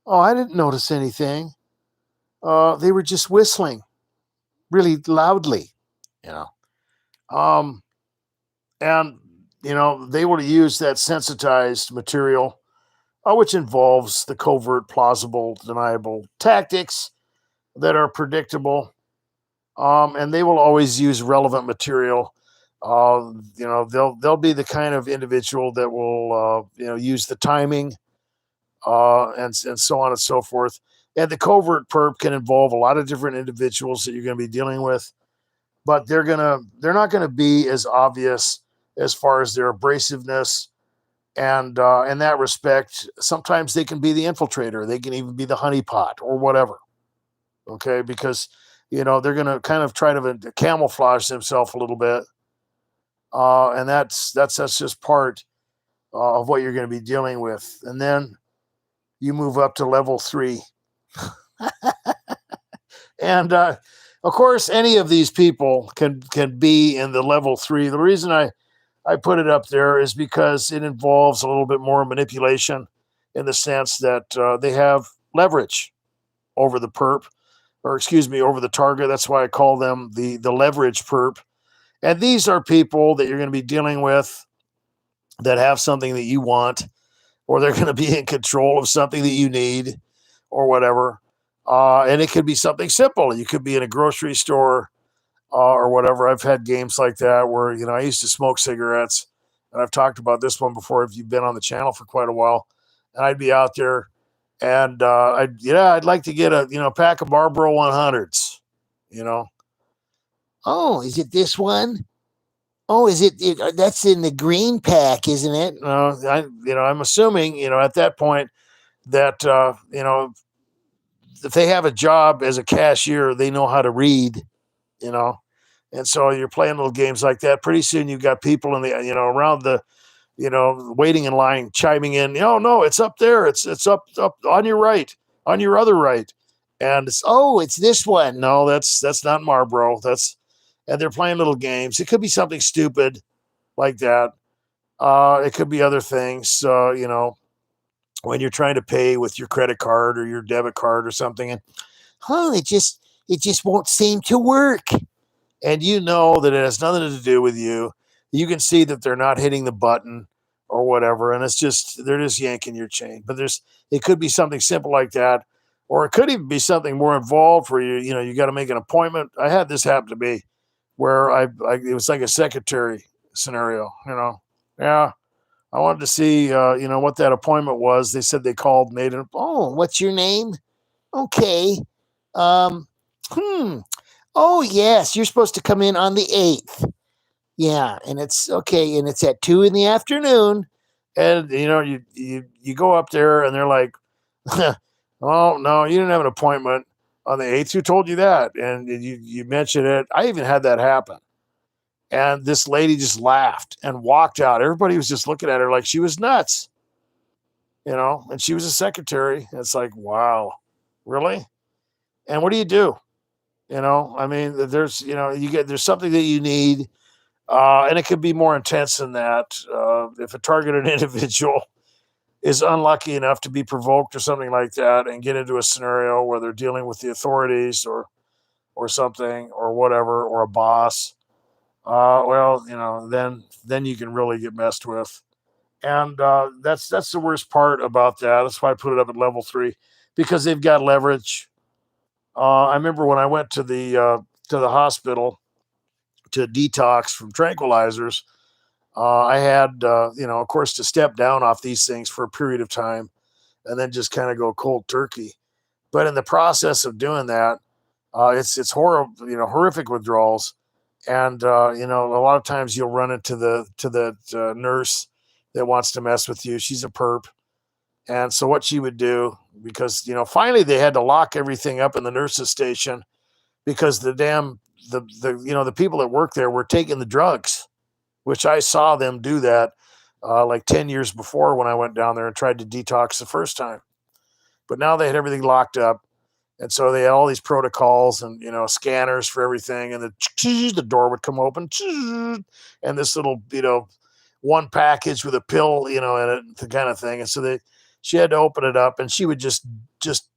Oh, I didn't notice anything. They were just whistling really loudly, you know. Um, and they will use that sensitized material, which involves the covert, plausible, deniable tactics that are predictable. And they will always use relevant material. They'll be the kind of individual that will use the timing, and so on and so forth. And the covert perp can involve a lot of different individuals that you're going to be dealing with, but they're not gonna be as obvious as far as their abrasiveness. And in that respect, sometimes they can be the infiltrator. They can even be the honeypot or whatever. Okay, because they're going to kind of try to camouflage themselves a little bit, and that's just part of what you're going to be dealing with. And then you move up to level 3, And of course, any of these people can be in the level 3. The reason I put it up there is because it involves a little bit more manipulation in the sense that they have leverage over the perp, or excuse me, over the target. That's why I call them the leverage perp. And these are people that you're going to be dealing with that have something that you want, or they're going to be in control of something that you need, or whatever. And it could be something simple. You could be in a grocery store or whatever. I've had games like that where, I used to smoke cigarettes, and I've talked about this one before if you've been on the channel for quite a while. And I'd be out there, and I'd like to get a pack of Marlboro 100s. Oh, is it this one? Oh, is it that's in the green pack, isn't it? I'm assuming, at that point that, if they have a job as a cashier, they know how to read, you know. And so you're playing little games like that. Pretty soon you've got people in the, around the, waiting in line, chiming in, no, it's up there. It's up on your right, on your other right. And it's this one. No, that's not Marlboro. And they're playing little games. It could be something stupid like that. It could be other things, when you're trying to pay with your credit card or your debit card or something, and it just won't seem to work. And you know that it has nothing to do with you. You can see that they're not hitting the button or whatever, and they're just yanking your chain. But it could be something simple like that, or it could even be something more involved where you got to make an appointment. I had this happen to me where it was like a secretary scenario. Yeah, I wanted to see what that appointment was. They said they called, made it. Oh, what's your name? Okay. Um, hmm. Oh, yes, you're supposed to come in on the 8th. Yeah, and it's okay, and it's at 2 in the afternoon. And you go up there, and they're like, "Oh no, you didn't have an appointment on the 8th. Who told you that?" And you mentioned it. I even had that happen. And this lady just laughed and walked out. Everybody was just looking at her like she was nuts, and she was a secretary. It's like, wow, really? And what do you do? I mean, there's something that you need, and it could be more intense than that. If a targeted individual is unlucky enough to be provoked or something like that and get into a scenario where they're dealing with the authorities or something or whatever, or a boss, well, then you can really get messed with. And that's the worst part about that. That's why I put it up at level 3, because they've got leverage. I remember when I went to the hospital to detox from tranquilizers. I had, of course, to step down off these things for a period of time and then just kind of go cold turkey. But in the process of doing that, it's horrible, horrific withdrawals. And a lot of times you'll run into the nurse that wants to mess with you. She's a perp. And so what she would do, because finally they had to lock everything up in the nurses station because the people that work there were taking the drugs, which I saw them do that like 10 years before when I went down there and tried to detox the first time. But now they had everything locked up. And so they had all these protocols and, scanners for everything. And the door would come open, and this little, one package with a pill, in it, the kind of thing. And so she had to open it up, and she would just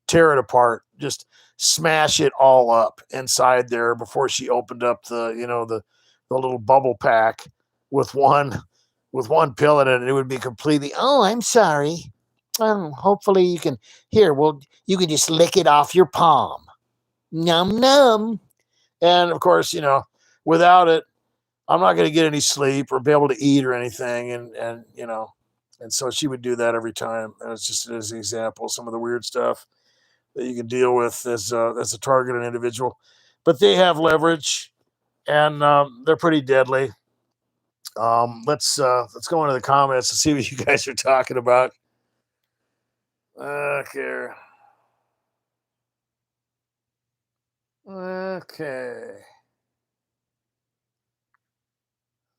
tear it apart, just smash it all up inside there before she opened up the little bubble pack with one pill in it, and it would be completely, oh, I'm sorry. Hopefully you can, you can just lick it off your palm. Num num. And of course, without it, I'm not going to get any sleep or be able to eat or anything. And so she would do that every time. And it's just as an example, some of the weird stuff that you can deal with as a targeted individual. But they have leverage, and they're pretty deadly. Let's go into the comments and see what you guys are talking about. Okay. Okay.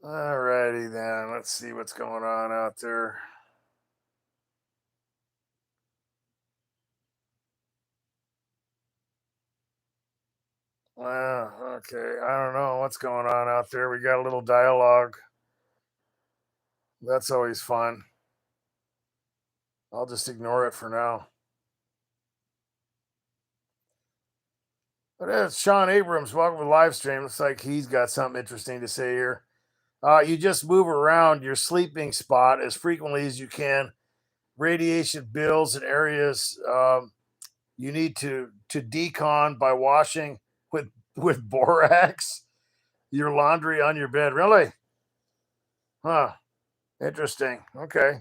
All righty then. Let's see what's going on out there. Okay. I don't know what's going on out there. We got a little dialogue. That's always fun. I'll just ignore it for now. But it's Sean Abrams. Welcome to the live stream. Looks like he's got something interesting to say here. You just move around your sleeping spot as frequently as you can. Radiation builds in areas you need to decon by washing with borax your laundry on your bed. Really? Huh. Interesting. Okay.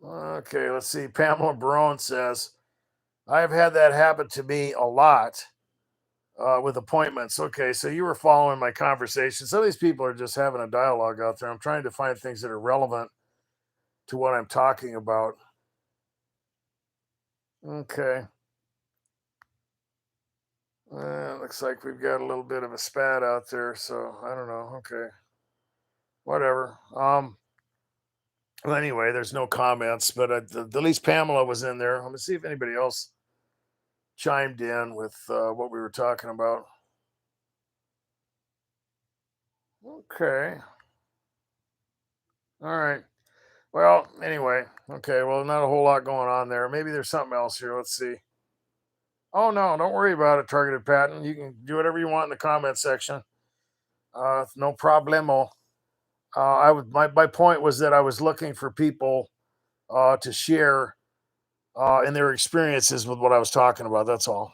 Okay, let's see. Pamela Baron says, I've had that happen to me a lot with appointments. Okay, so you were following my conversation. Some of these people are just having a dialogue out there. I'm trying to find things that are relevant to what I'm talking about. Okay. Looks like we've got a little bit of a spat out there, so I don't know. Okay. Whatever. Well, anyway, there's no comments, but at least Pamela was in there. Let me see if anybody else chimed in with what we were talking about. Okay. All right. Well, anyway. Okay. Well, not a whole lot going on there. Maybe there's something else here. Let's see. Oh, no. Don't worry about it, Targeted Patent. You can do whatever you want in the comment section. No problemo. My point was that I was looking for people to share in their experiences with what I was talking about. That's all.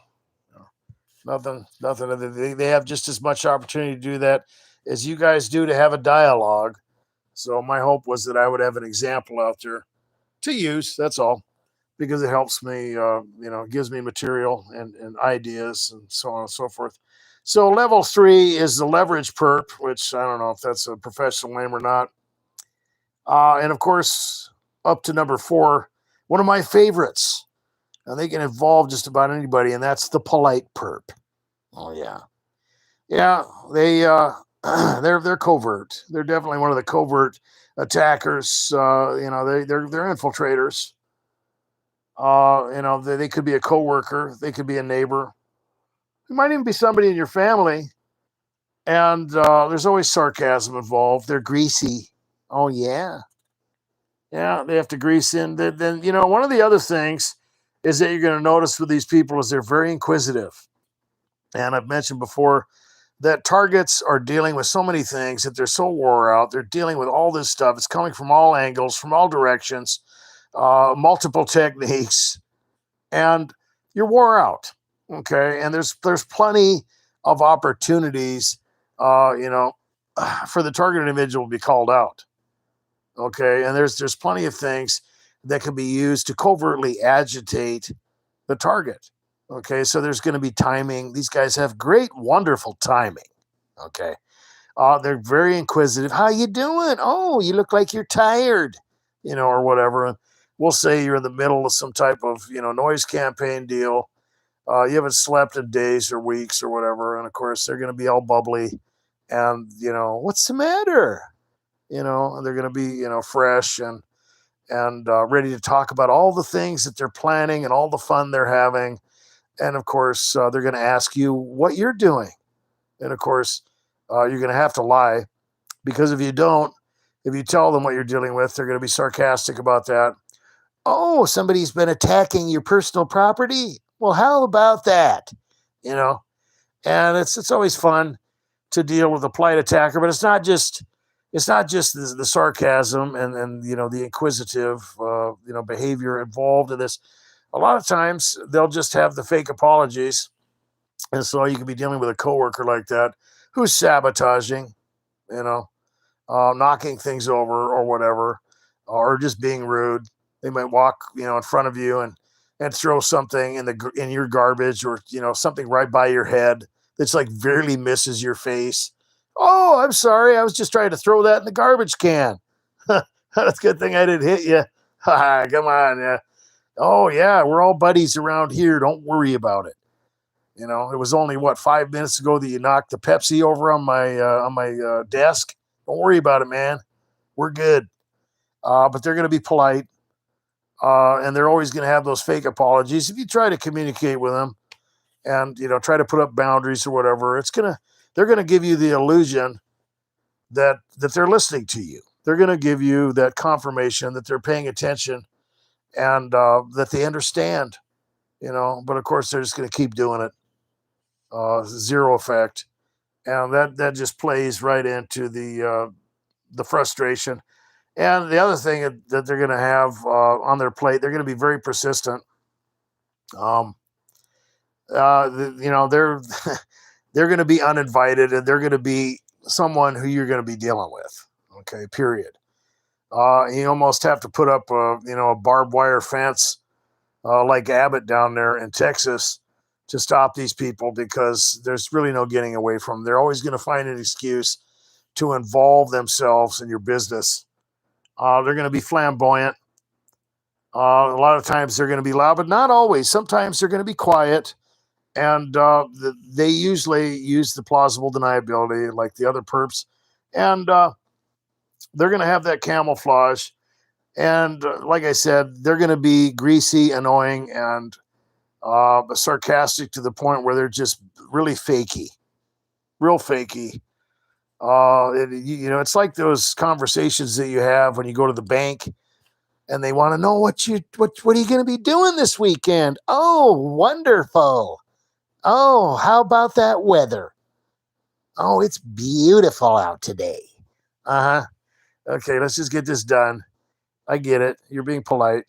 Nothing. They have just as much opportunity to do that as you guys do to have a dialogue. So my hope was that I would have an example out there to use. That's all, because it helps me. Gives me material and ideas and so on and so forth. So level 3 is the leverage perp, which I don't know if that's a professional name or not. And of course, up to number 4, one of my favorites. And they can involve just about anybody, and that's the polite perp. Oh yeah, yeah. They're covert. They're definitely one of the covert attackers. They're infiltrators. They could be a coworker. They could be a neighbor. It might even be somebody in your family. And there's always sarcasm involved. They're greasy. Oh yeah, yeah. They have to grease in. Then one of the other things is that you're going to notice with these people is they're very inquisitive. And I've mentioned before that targets are dealing with so many things that they're so wore out. They're dealing with all this stuff. It's coming from all angles, from all directions, multiple techniques, and you're wore out. Okay, and there's plenty of opportunities, for the target individual to be called out. Okay, and there's plenty of things that can be used to covertly agitate the target. Okay, so there's going to be timing. These guys have great, wonderful timing. Okay, they're very inquisitive. How you doing? Oh, you look like you're tired, or whatever. And we'll say you're in the middle of some type of noise campaign deal. You haven't slept in days or weeks or whatever, and of course they're going to be all bubbly, and what's the matter? And they're going to be fresh and ready to talk about all the things that they're planning and all the fun they're having. And of course, they're going to ask you what you're doing. And of course, you're going to have to lie, because if you don't, if you tell them what you're dealing with, they're going to be sarcastic about that. Oh, somebody's been attacking your personal property. Well, how about that? And it's always fun to deal with a polite attacker, but it's not just the sarcasm and the inquisitive behavior involved in this. A lot of times they'll just have the fake apologies, and so you can be dealing with a coworker like that who's sabotaging, you know, knocking things over or whatever, or just being rude. They might walk, in front of you and throw something in your garbage, or something right by your head that's like barely misses your face. Oh, I'm sorry. I was just trying to throw that in the garbage can. That's a good thing I didn't hit you. Come on, yeah. Oh yeah, we're all buddies around here. Don't worry about it. It was only 5 minutes ago that you knocked the Pepsi over on my desk. Don't worry about it, man. We're good. But they're going to be polite, and they're always going to have those fake apologies. If you try to communicate with them and try to put up boundaries or whatever, they're gonna give you the illusion that they're listening to you. They're gonna give you that confirmation that they're paying attention and that they understand. But of course they're just gonna keep doing it. Zero effect, and that just plays right into the frustration. And the other thing that they're going to have on their plate, they're going to be very persistent. Um, they're they're going to be uninvited, and they're going to be someone who you're going to be dealing with. Okay, period. You almost have to put up a barbed wire fence like Abbott down there in Texas to stop these people, because there's really no getting away from them. They're always going to find an excuse to involve themselves in your business. They're going to be flamboyant. A lot of times they're going to be loud, but not always. Sometimes they're going to be quiet, and they usually use the plausible deniability like the other perps, and they're going to have that camouflage. And like I said, they're going to be greasy, annoying, and sarcastic to the point where they're just really fakey, real fakey. It's like those conversations that you have when you go to the bank and they want to know what are you going to be doing this weekend? Oh, wonderful. Oh, how about that weather? Oh, it's beautiful out today. Uh-huh. Okay, let's just get this done. I get it. You're being polite.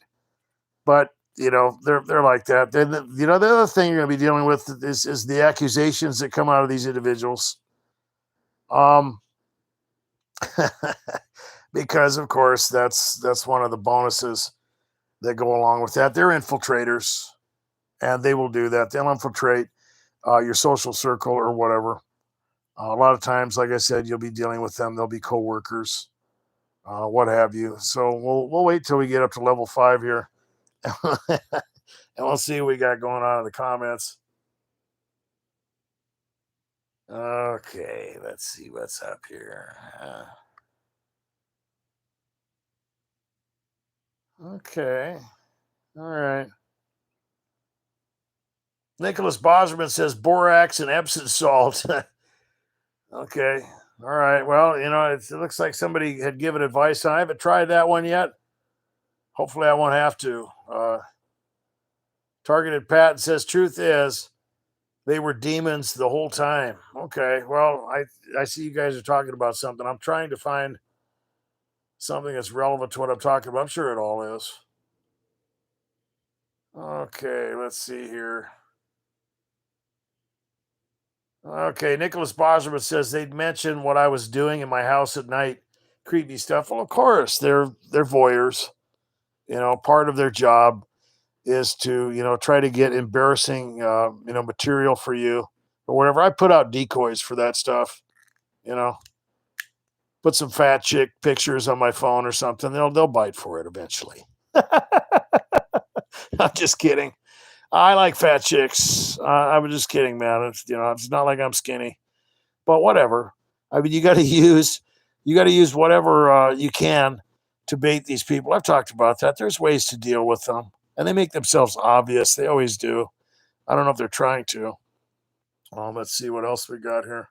But, they're like that. Then the other thing you're going to be dealing with is the accusations that come out of these individuals. Um because of course that's one of the bonuses that go along with that. They're infiltrators, and they will do that. They'll infiltrate your social circle or whatever. A lot of times, like I said, you'll be dealing with them. They'll be coworkers, what have you. So we'll wait till we get up to level 5 here, and we'll see what we got going on in the comments. Okay, let's see what's up here. Okay, all right. Nicholas Bosman says borax and Epsom salt. Okay. All right. Well, it looks like somebody had given advice. I haven't tried that one yet. Hopefully, I won't have to. Targeted Pat says, truth is, they were demons the whole time. Okay. Well, I see you guys are talking about something. I'm trying to find something that's relevant to what I'm talking about. I'm sure it all is. Okay. Let's see here. Okay, Nicholas Bosman says they'd mention what I was doing in my house at night, creepy stuff. Well, of course, they're voyeurs. Part of their job is to try to get embarrassing material for you or whatever. I put out decoys for that stuff. You know, put some fat chick pictures on my phone or something. They'll bite for it eventually. I'm just kidding. I like fat chicks. I was just kidding, man. It's not like I'm skinny. But whatever. I mean, you got to use whatever you can to bait these people. I've talked about that. There's ways to deal with them, and they make themselves obvious. They always do. I don't know if they're trying to. Let's see what else we got here.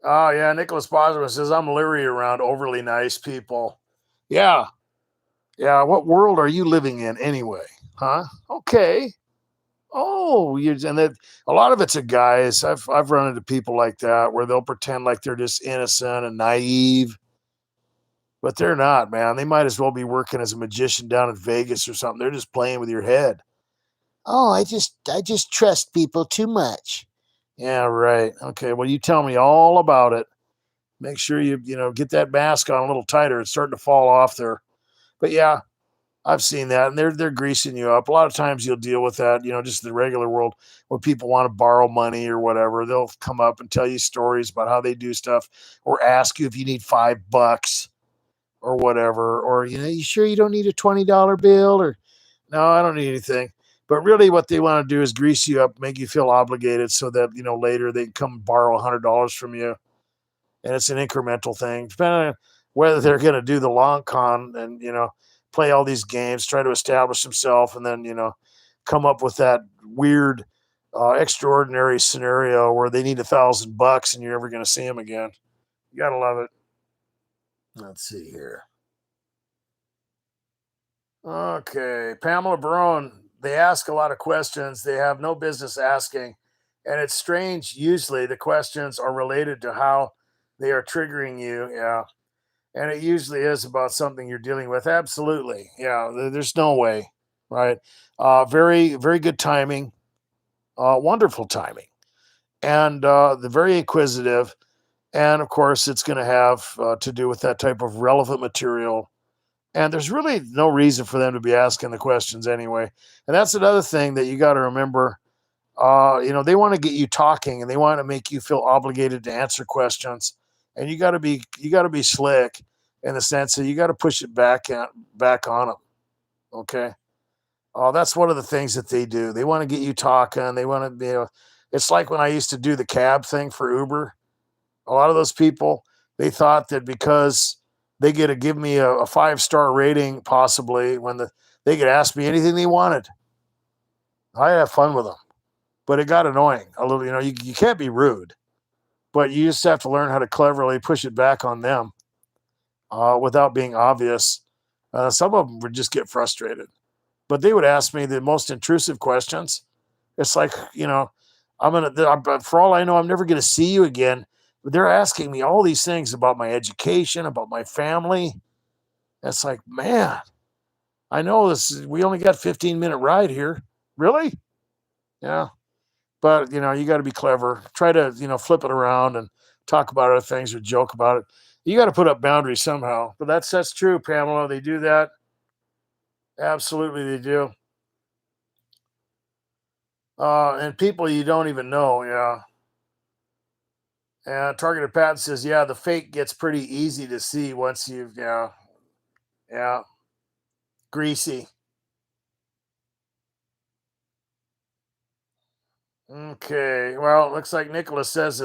Oh yeah, Nicholas Bosman says I'm leery around overly nice people. Yeah, yeah. What world are you living in anyway? Huh? Okay. Oh, and that a lot of it's a guys. I've run into people like that where they'll pretend like they're just innocent and naive, but they're not, man. They might as well be working as a magician down in Vegas or something. They're just playing with your head. Oh, I just trust people too much. Yeah, right. Okay, well, you tell me all about it. Make sure you get that mask on a little tighter. It's starting to fall off there. But yeah, I've seen that, and they're greasing you up. A lot of times you'll deal with that, just in the regular world when people want to borrow money or whatever. They'll come up and tell you stories about how they do stuff, or ask you if you need $5 or whatever, or you sure you don't need a $20 bill, or no, I don't need anything. But really, what they want to do is grease you up, make you feel obligated, so that later they can come borrow $100 from you, and it's an incremental thing, depending on whether they're going to do the long con and play all these games, try to establish himself, and then come up with that weird, extraordinary scenario where they need $1,000 and you're never going to see them again. You gotta love it. Let's see here. Okay, Pamela Baron. They ask a lot of questions they have no business asking, and it's strange. Usually, the questions are related to how they are triggering you. Yeah, and it usually is about something you're dealing with. Absolutely. Yeah, there's no way. Right. Very, very good timing. Wonderful timing. And the very inquisitive. And of course, it's going to have to do with that type of relevant material. And there's really no reason for them to be asking the questions anyway. And that's another thing that you got to remember. They want to get you talking and they want to make you feel obligated to answer questions. And you got to be slick in the sense that you got to push it back on them. Okay. That's one of the things that they do. They want to get you talking. They want to be. It's like when I used to do the cab thing for Uber. A lot of those people, they thought that because they get to give me a 5-star rating, possibly they could ask me anything they wanted. I have fun with them, but it got annoying a little. You can't be rude, but you just have to learn how to cleverly push it back on them without being obvious. Some of them would just get frustrated, but they would ask me the most intrusive questions. It's like, for all I know, I'm never going to see you again. But they're asking me all these things about my education, about my family. It's like, man, I know we only got 15-minute ride here. Really? Yeah. But, you got to be clever. Try to, flip it around and talk about other things or joke about it. You got to put up boundaries somehow. But that's true, Pamela. They do that. Absolutely, they do. And people you don't even know. Yeah. And Targeted Pat says, yeah, the fake gets pretty easy to see once yeah, greasy. Okay. Well, it looks like Nicholas says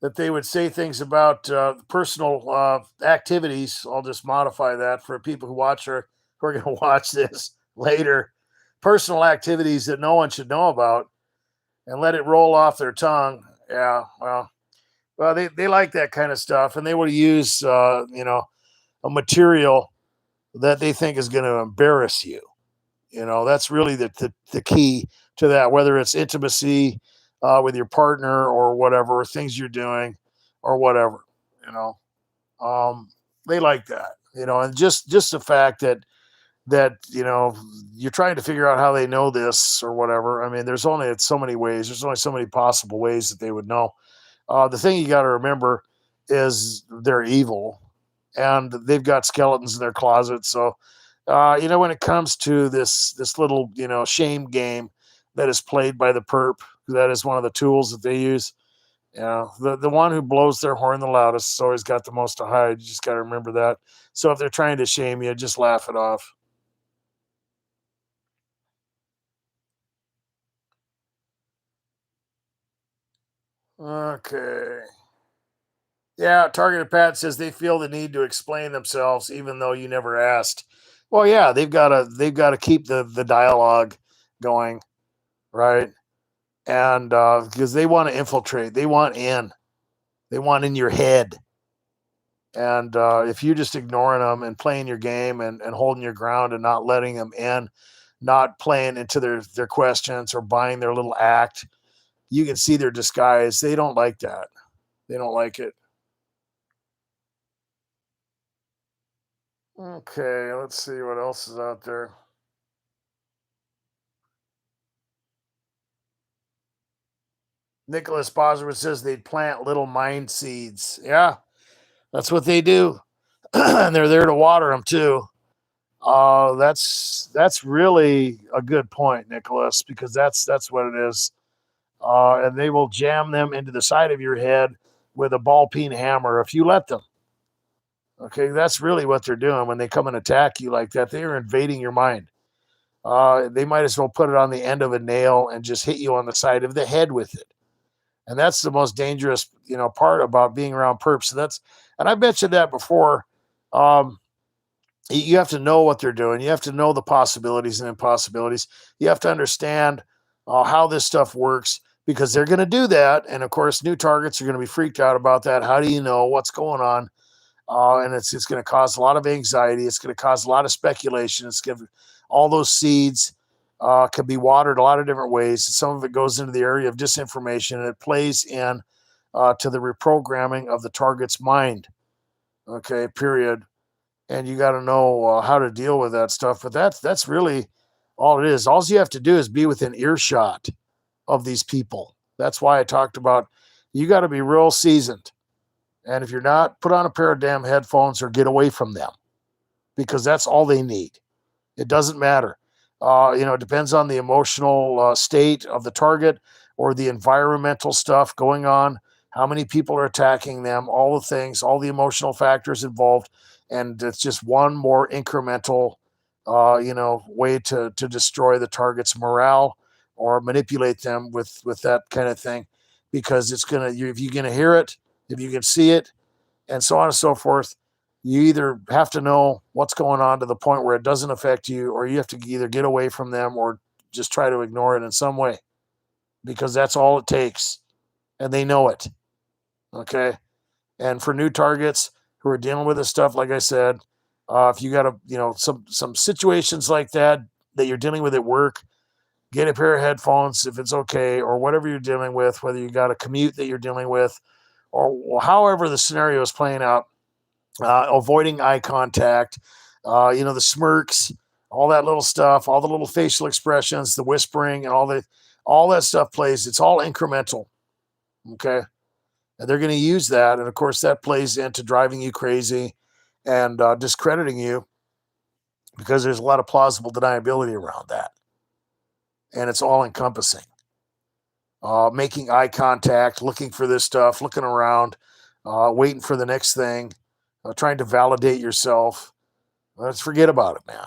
that they would say things about personal activities. I'll just modify that for people who are going to watch this later. Personal activities that no one should know about and let it roll off their tongue. Yeah. Well, they like that kind of stuff, and they will use a material that they think is going to embarrass you. That's really the key to that, whether it's intimacy with your partner or whatever, things you're doing or whatever, you know. Um, they like that, and just the fact that you're trying to figure out how they know this or whatever. I mean, there's only so many ways. There's only so many possible ways that they would know. The thing you got to remember is they're evil, and they've got skeletons in their closet. So, when it comes to this little shame game that is played by the perp, that is one of the tools that they use. The one who blows their horn the loudest has always got the most to hide. You just got to remember that. So if they're trying to shame you, just laugh it off. Okay. Yeah, Targeted Pat says they feel the need to explain themselves even though you never asked. Well, yeah, they've got to keep the dialogue going, right? And because they want to infiltrate, they want in your head. And if you're just ignoring them and playing your game and holding your ground and not letting them in, not playing into their questions or buying their little act, you can see their disguise. They don't like that. They don't like it. Okay, let's see what else is out there. Nicholas Bosworth says they'd plant little mind seeds. Yeah, that's what they do. And they're there to water them too. That's really a good point, Nicholas, because that's what it is. And they will jam them into the side of your head with a ball peen hammer if you let them. Okay, that's really what they're doing when they come and attack you like that. They are invading your mind. They might as well put it on the end of a nail and just hit you on the side of the head with it. And that's the most dangerous, part about being around perps. And I mentioned that before. Um, You have to know what they're doing. You have to know the possibilities and impossibilities. You have to understand how this stuff works because they're going to do that. And of course, new targets are going to be freaked out about that. How do you know what's going on? And it's going to cause a lot of anxiety. It's going to cause a lot of speculation. It's going to all those seeds can be watered a lot of different ways. Some of it goes into the area of disinformation, and it plays in to the reprogramming of the target's mind. Okay, period. And you got to know how to deal with that stuff. But that's really all it is. All you have to do is be within earshot of these people. That's why I talked about you got to be real seasoned. And if you're not, put on a pair of damn headphones or get away from them because that's all they need. It doesn't matter. It depends on the emotional state of the target or the environmental stuff going on, how many people are attacking them, all the things, all the emotional factors involved. And it's just one more incremental, way to destroy the target's morale or manipulate them with that kind of thing, because if you're gonna hear it, if you can see it, and so on and so forth. You either have to know what's going on to the point where it doesn't affect you, or you have to either get away from them or just try to ignore it in some way because that's all it takes. And they know it. Okay. And for new targets who are dealing with this stuff, like I said, if you got some situations like that you're dealing with at work, get a pair of headphones if it's okay, or whatever you're dealing with, whether you got a commute that you're dealing with, or however the scenario is playing out. Avoiding eye contact, the smirks, all that little stuff, all the little facial expressions, the whispering, and all that stuff plays. It's all incremental, okay? And they're going to use that, and of course, that plays into driving you crazy and discrediting you because there's a lot of plausible deniability around that, and it's all encompassing. Making eye contact, looking for this stuff, looking around, waiting for the next thing, trying to validate yourself. Let's forget about it, man.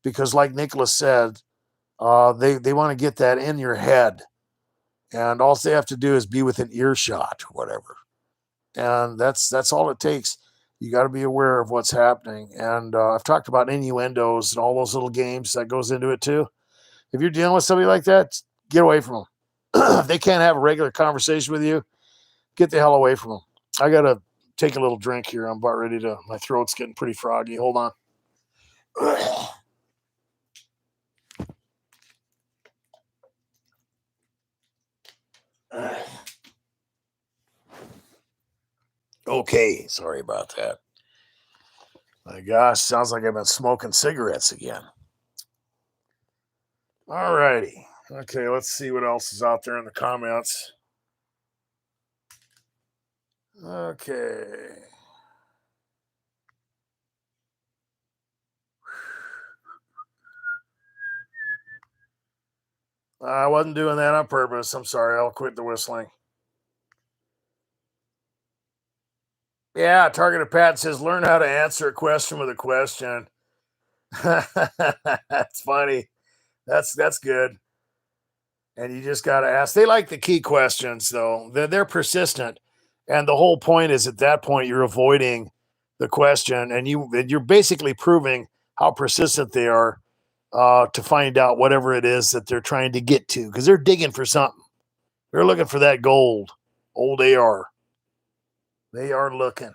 Because, like Nicholas said, they want to get that in your head, and all they have to do is be within earshot, or whatever. And that's all it takes. You got to be aware of what's happening. And I've talked about innuendos and all those little games that goes into it too. If you're dealing with somebody like that, get away from them. If they can't have a regular conversation with you, get the hell away from them. I gotta take a little drink here. I'm about ready to. My throat's getting pretty froggy. Hold on. Okay, sorry about that. My gosh, sounds like I've been smoking cigarettes again. All righty. Okay, let's see what else is out there in the comments. Okay. I wasn't doing that on purpose. I'm sorry. I'll quit the whistling. Yeah, Targeted Pat says learn how to answer a question with a question. That's funny. That's good. And you just got to ask. They like the key questions, though. They're persistent, and the whole point is at that point you're avoiding the question, and you're basically proving how persistent they are to find out whatever it is that they're trying to get to, because they're digging for something. They're looking for that gold. Old AR. They are looking.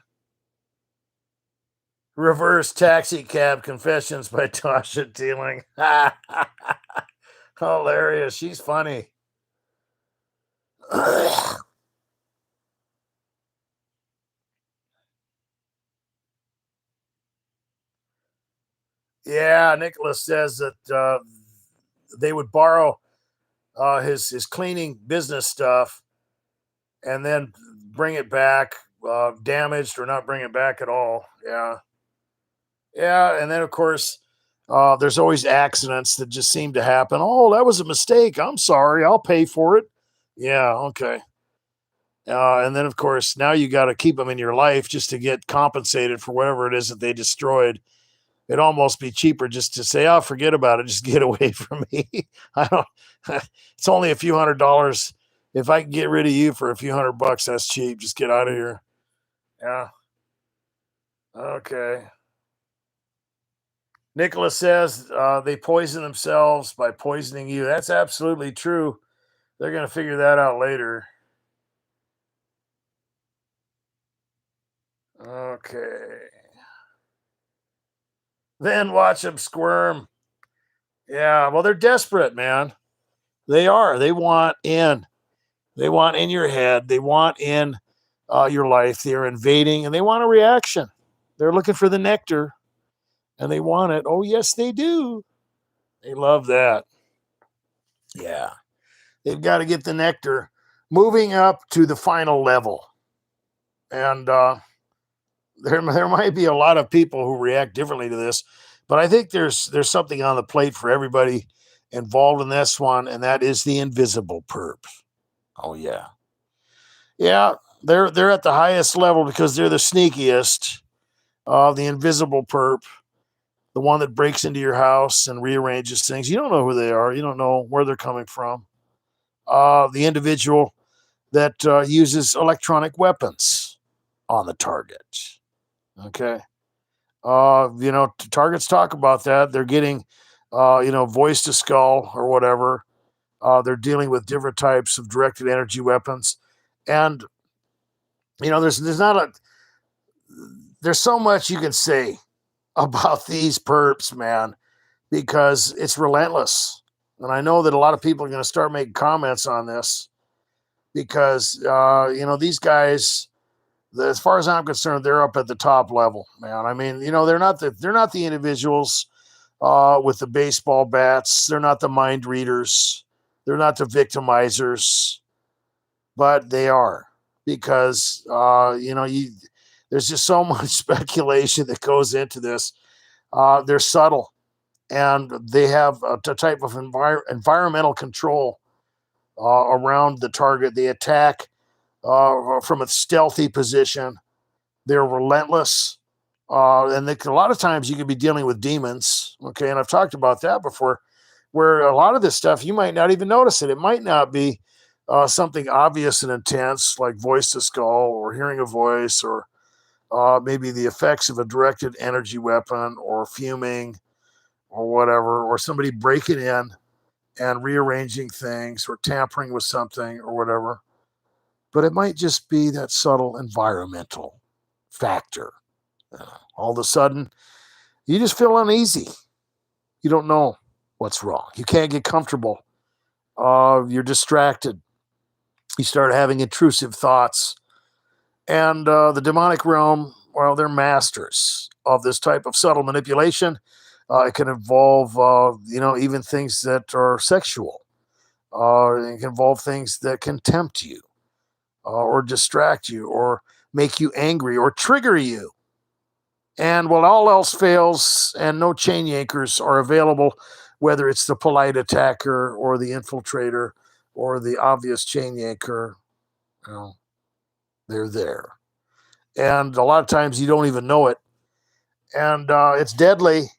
Reverse Taxi Cab Confessions by Tasha Teeling. Hilarious. She's funny. Yeah, Nicholas says that they would borrow his cleaning business stuff and then bring it back damaged or not bring it back at all. Yeah. Yeah. And then, of course, there's always accidents that just seem to happen. Oh, that was a mistake. I'm sorry. I'll pay for it. Yeah. Okay. And then, of course, now you got to keep them in your life just to get compensated for whatever it is that they destroyed. It'd almost be cheaper just to say, "Oh, forget about it. Just get away from me." I don't. It's only a few $100s. If I can get rid of you for a few $100, that's cheap. Just get out of here. Yeah. Okay. Nicholas says they poison themselves by poisoning you. That's absolutely true. They're going to figure that out later. Okay. Then watch them squirm. Yeah, well, they're desperate, man. They are. They want in. They want in your head. They want in your life. They're invading and they want a reaction. They're looking for the nectar and they want it. Oh, yes, they do. They love that. Yeah. They've got to get the nectar. Moving up to the final level. And there might be a lot of people who react differently to this, but I think there's something on the plate for everybody involved in this one, and that is the invisible perp. Oh yeah, yeah. They're at the highest level because they're the sneakiest. The invisible perp, the one that breaks into your house and rearranges things. You don't know who they are. You don't know where they're coming from. The individual that uses electronic weapons on the target. Okay. Targets talk about that. They're getting, voice to skull or whatever. They're dealing with different types of directed energy weapons. And, there's so much you can say about these perps, man, because it's relentless. And I know that a lot of people are going to start making comments on this because, these guys, as far as I'm concerned, they're up at the top level, man. I mean, they're not the individuals with the baseball bats. They're not the mind readers. They're not the victimizers, but they are because there's just so much speculation that goes into this. They're subtle and they have a type of environmental control around the target. They attack from a stealthy position. They're relentless. A lot of times you could be dealing with demons. Okay. And I've talked about that before, where a lot of this stuff, you might not even notice it. It might not be something obvious and intense like voice to skull or hearing a voice or maybe the effects of a directed energy weapon or fuming or whatever, or somebody breaking in and rearranging things or tampering with something or whatever. But it might just be that subtle environmental factor. All of a sudden, you just feel uneasy. You don't know what's wrong. You can't get comfortable. You're distracted. You start having intrusive thoughts. And the demonic realm, well, they're masters of this type of subtle manipulation. It can involve, even things that are sexual. It can involve things that can tempt you or distract you or make you angry or trigger you. And while all else fails and no chain yankers are available, whether it's the polite attacker or the infiltrator or the obvious chain yanker, they're there. And a lot of times you don't even know it. And it's deadly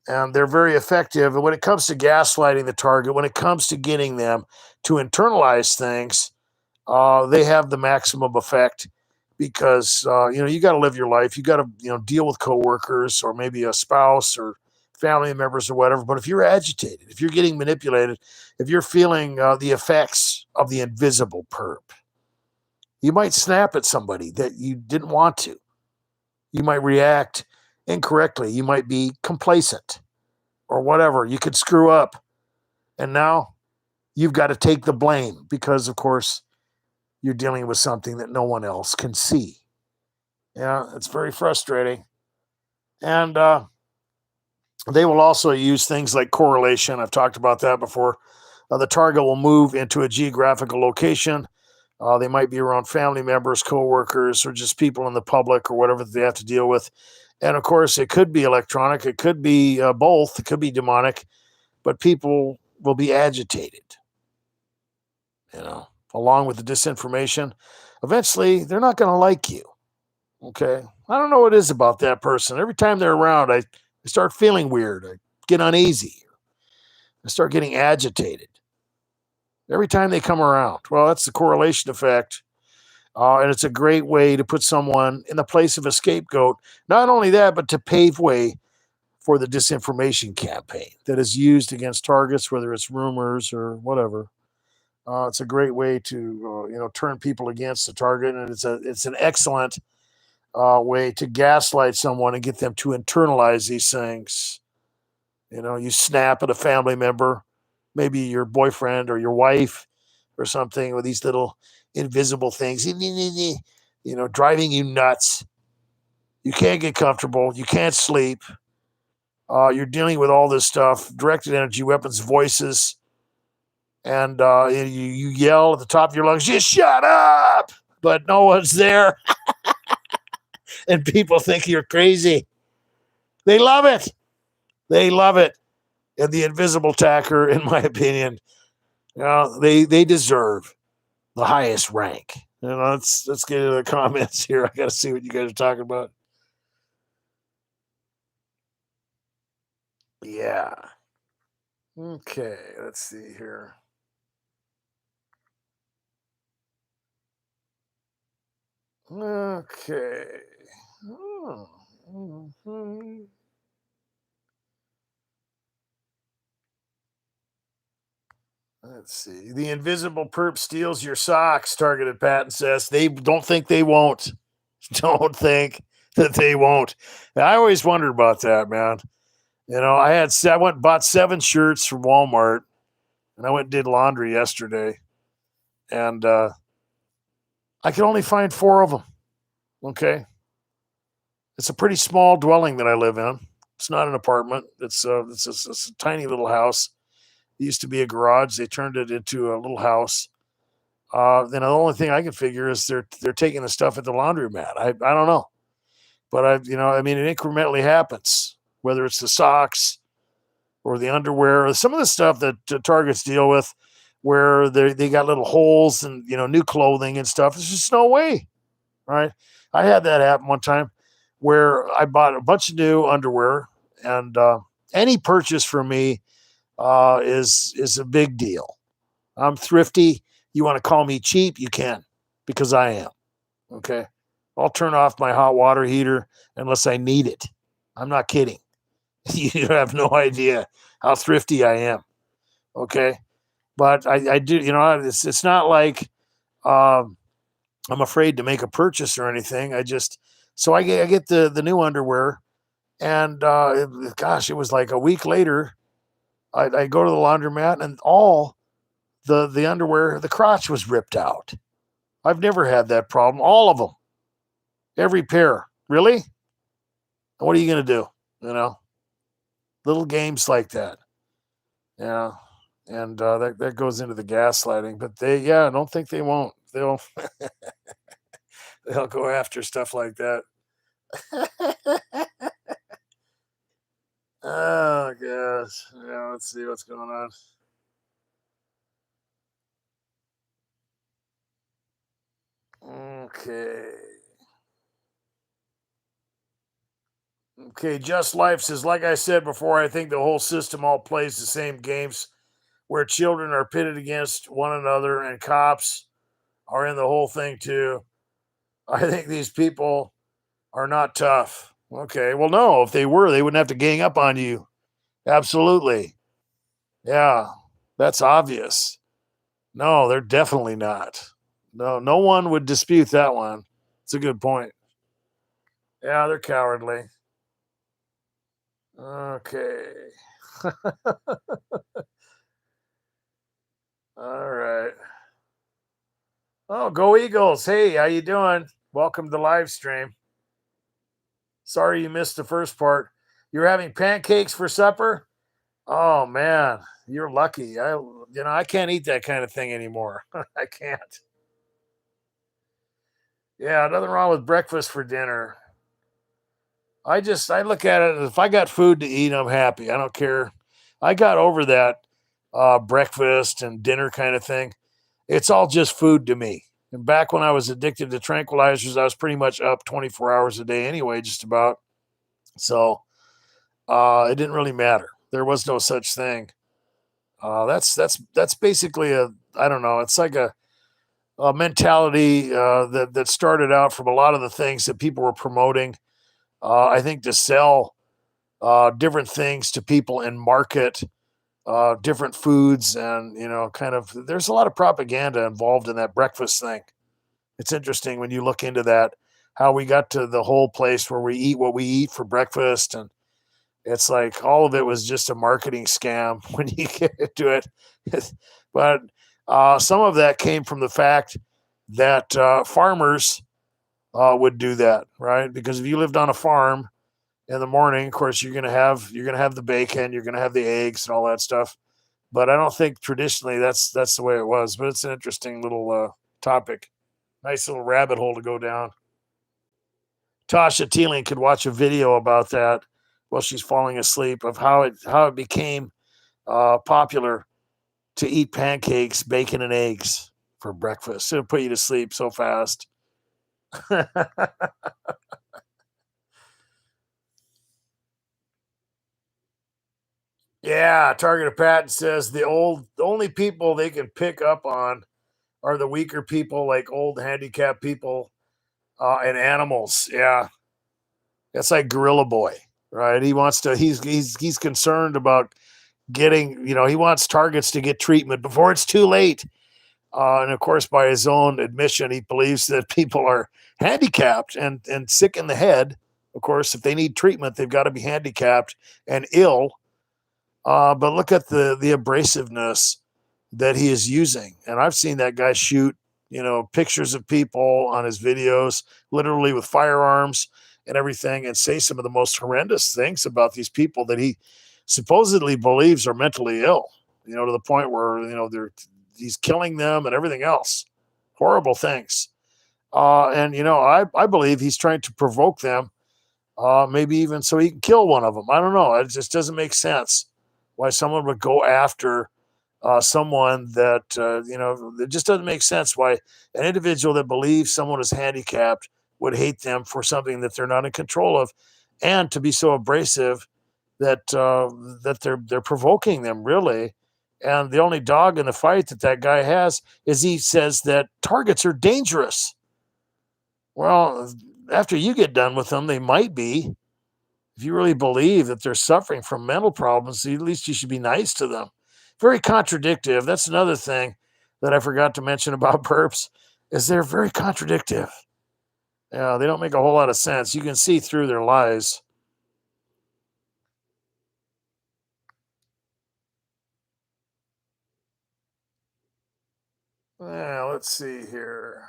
and they're very effective. And when it comes to gaslighting the target, when it comes to getting them to internalize things, they have the maximum effect because you got to live your life. You got to deal with coworkers or maybe a spouse or family members or whatever. But if you're agitated, if you're getting manipulated, if you're feeling the effects of the invisible perp, you might snap at somebody that you didn't want to. You might react incorrectly. You might be complacent or whatever. You could screw up. And now you've got to take the blame because, of course, you're dealing with something that no one else can see. Yeah, it's very frustrating. And they will also use things like correlation. I've talked about that before. The target will move into a geographical location. They might be around family members, coworkers, or just people in the public or whatever they have to deal with. And of course, it could be electronic. It could be both. It could be demonic. But people will be agitated, along with the disinformation. Eventually, they're not going to like you. Okay. I don't know what it is about that person. Every time they're around, I start feeling weird. I get uneasy. I start getting agitated. Every time they come around. Well, that's the correlation effect. And it's a great way to put someone in the place of a scapegoat. Not only that, but to pave way for the disinformation campaign that is used against targets, whether it's rumors or whatever. It's a great way to turn people against the target, and it's an excellent way to gaslight someone and get them to internalize these things. You snap at a family member, maybe your boyfriend or your wife or something, with these little invisible things, driving you nuts. You can't get comfortable. You can't sleep. You're dealing with all this stuff, directed energy weapons, voices, and you yell at the top of your lungs, just shut up, but no one's there. And people think you're crazy. They love it. They love it. And the invisible attacker, in my opinion, they deserve the highest rank. Let's get into the comments here. I got to see what you guys are talking about. Yeah. Okay, let's see here. Okay. Oh. Mm-hmm. Let's see. The invisible perp steals your socks, targeted Patton says. They don't think they won't. Don't think that they won't. And I always wondered about that, man. I went and bought 7 shirts from Walmart, and I went and did laundry yesterday. And I could only find 4 of them. Okay. It's a pretty small dwelling that I live in. It's not an apartment. It's a tiny little house. It used to be a garage. They turned it into a little house. Then the only thing I can figure is they're taking the stuff at the laundromat. I don't know, but it incrementally happens. Whether it's the socks or the underwear, or some of the stuff that Targets deal with, where they got little holes and new clothing and stuff. There's just no way, right? I had that happen one time where I bought a bunch of new underwear, and any purchase for me is a big deal. I'm thrifty. You want to call me cheap? You can, because I am. Okay. I'll turn off my hot water heater unless I need it. I'm not kidding. You have no idea how thrifty I am. Okay. But I do, it's not like I'm afraid to make a purchase or anything. I get the new underwear, and it was like a week later. I go to the laundromat, and all the underwear, the crotch was ripped out. I've never had that problem. All of them, every pair. Really? What are you going to do? Little games like that. Yeah. And that goes into the gaslighting. But I don't think they won't. They'll they'll go after stuff like that. Oh gosh. Yeah, let's see what's going on. Okay. Okay, Just Life says, like I said before, I think the whole system all plays the same games where children are pitted against one another and cops are in the whole thing too. I think these people are not tough. Okay, well, no, if they were, they wouldn't have to gang up on you. Absolutely. Yeah, that's obvious. No, they're definitely not. No one would dispute that one. It's a good point. Yeah, they're cowardly. Okay. All right. Oh, go Eagles. Hey, how you doing? Welcome to the live stream. Sorry you missed the first part. You're having pancakes for supper? Oh man, you're lucky. I can't eat that kind of thing anymore. I can't. Yeah, nothing wrong with breakfast for dinner. I look at it as if I got food to eat, I'm happy. I don't care. I got over that breakfast and dinner kind of thing. It's all just food to me. And back when I was addicted to tranquilizers, I was pretty much up 24 hours a day anyway, just about. So it didn't really matter. There was no such thing. That's basically I don't know. It's like a mentality that started out from a lot of the things that people were promoting. I think to sell different things to people and market different foods. And, kind of, there's a lot of propaganda involved in that breakfast thing. It's interesting when you look into that, how we got to the whole place where we eat what we eat for breakfast. And it's like all of it was just a marketing scam when you get into it. But some of that came from the fact that farmers would do that, right? Because if you lived on a farm in the morning, of course, you're gonna have the bacon, you're gonna have the eggs and all that stuff. But I don't think traditionally that's the way it was. But it's an interesting little topic. Nice little rabbit hole to go down. Tasha Teeling could watch a video about that while she's falling asleep of how it became popular to eat pancakes, bacon, and eggs for breakfast. It'll put you to sleep so fast. Yeah, Targeted Patent says the only people they can pick up on are the weaker people, like old handicapped people and animals. Yeah, that's like Gorilla Boy, right? He wants to. He's concerned about getting. He wants targets to get treatment before it's too late. And of course, by his own admission, he believes that people are handicapped and sick in the head. Of course, if they need treatment, they've got to be handicapped and ill. But look at the abrasiveness that he is using, and I've seen that guy shoot, pictures of people on his videos, literally with firearms and everything, and say some of the most horrendous things about these people that he supposedly believes are mentally ill. To the point where he's killing them and everything else, horrible things. And I believe he's trying to provoke them, maybe even so he can kill one of them. I don't know. It just doesn't make sense why someone would go after someone that it just doesn't make sense why an individual that believes someone is handicapped would hate them for something that they're not in control of, and to be so abrasive that they're provoking them, really. And the only dog in the fight that guy has is he says that targets are dangerous. Well, after you get done with them, they might be. If you really believe that they're suffering from mental problems, at least you should be nice to them. Very contradictive. That's another thing that I forgot to mention about perps is they're very contradictive. Yeah, they don't make a whole lot of sense. You can see through their lies. Yeah, let's see here.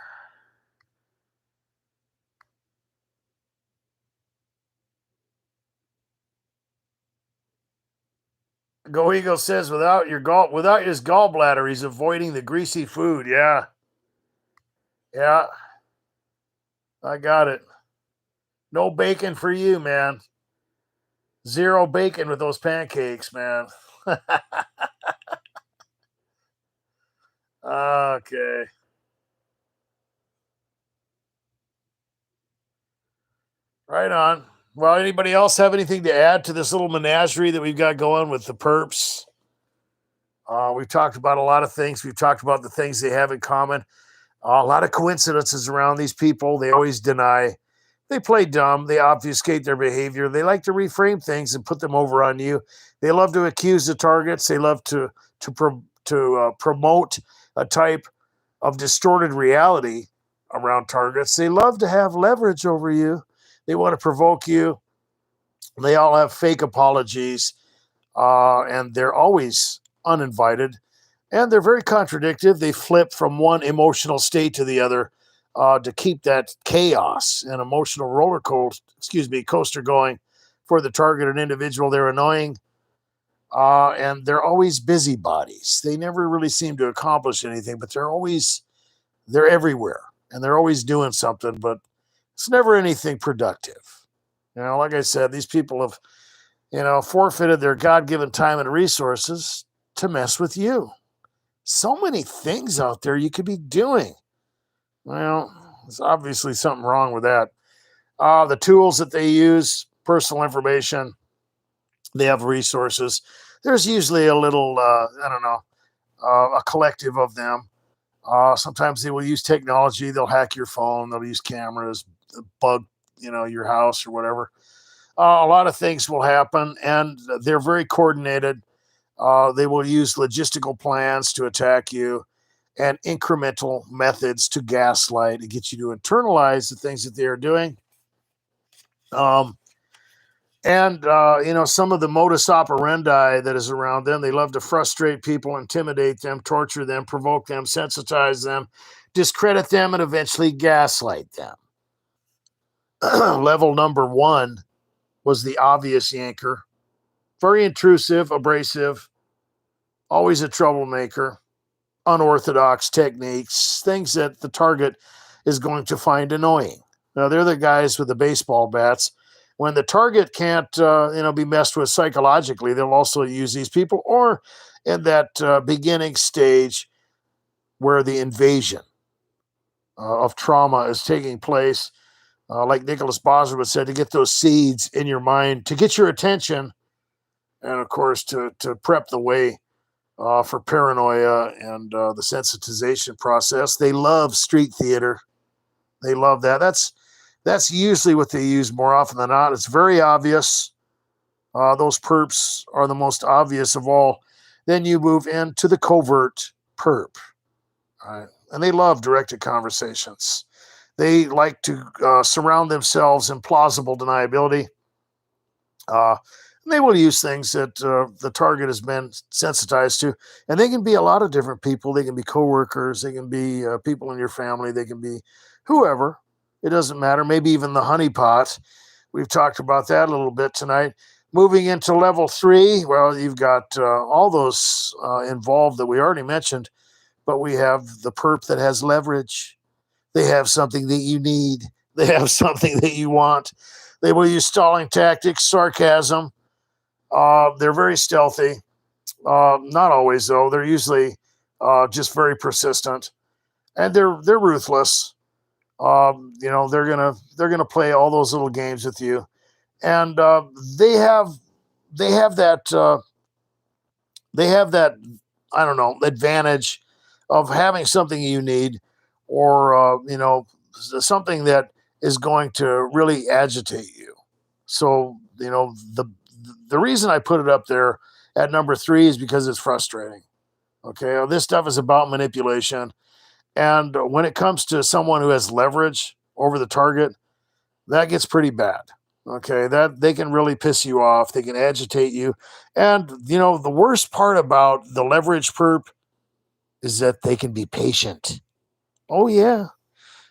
Go Eagle says without his gallbladder, he's avoiding the greasy food. Yeah, yeah, I got it. No bacon for you, man. Zero bacon with those pancakes, man. Okay. Right on. Well, anybody else have anything to add to this little menagerie that we've got going with the perps? We've talked about a lot of things. We've talked about the things they have in common. A lot of coincidences around these people. They always deny. They play dumb. They obfuscate their behavior. They like to reframe things and put them over on you. They love to accuse the targets. They love to promote a type of distorted reality around targets. They love to have leverage over you. They want to provoke you. They all have fake apologies, and they're always uninvited. And they're very contradictive. They flip from one emotional state to the other to keep that chaos and emotional coaster going for the targeted individual. They're annoying, and they're always busybodies. They never really seem to accomplish anything, but they're everywhere and they're always doing something, but it's never anything productive. Like I said, these people have, forfeited their God given time and resources to mess with you. So many things out there you could be doing. Well, there's obviously something wrong with that. The tools that they use, personal information, they have resources. There's usually a little, I don't know, a collective of them. Sometimes they will use technology. They'll hack your phone. They'll use cameras, bug, your house or whatever. A lot of things will happen, and they're very coordinated. They will use logistical plans to attack you and incremental methods to gaslight and get you to internalize the things that they are doing. Um, and some of the modus operandi that is around them, they love to frustrate people, intimidate them, torture them, provoke them, sensitize them, discredit them, and eventually gaslight them. Level number 1 was the obvious Yanker. Very intrusive, abrasive, always a troublemaker, unorthodox techniques, things that the target is going to find annoying. Now, they're the guys with the baseball bats. When the target can't, be messed with psychologically, they'll also use these people, or in that beginning stage where the invasion of trauma is taking place, like Nicholas Bosworth said, to get those seeds in your mind, to get your attention, and of course to prep the way for paranoia and the sensitization process. They love street theater. They love that. That's usually what they use more often than not. It's very obvious. Those perps are the most obvious of all. Then you move into the covert perp. Right? And they love directed conversations. They like to surround themselves in plausible deniability. They will use things that the target has been sensitized to. And they can be a lot of different people. They can be coworkers. They can be people in your family. They can be whoever. It doesn't matter. Maybe even the honeypot. We've talked about that a little bit tonight. Moving into level 3, well, you've got all those involved that we already mentioned, but we have the perp that has leverage. They have something that you need. They have something that you want. They will use stalling tactics, sarcasm. They're very stealthy. Not always, though. They're usually just very persistent, and they're ruthless. They're gonna play all those little games with you, and they have that I don't know, advantage of having something you need, or something that is going to really agitate you. So the reason I put it up there at number 3 is because it's frustrating. Okay, this stuff is about manipulation. And when it comes to someone who has leverage over the target, that gets pretty bad. Okay, that they can really piss you off. They can agitate you. And, the worst part about the leverage perp is that they can be patient. Oh, yeah.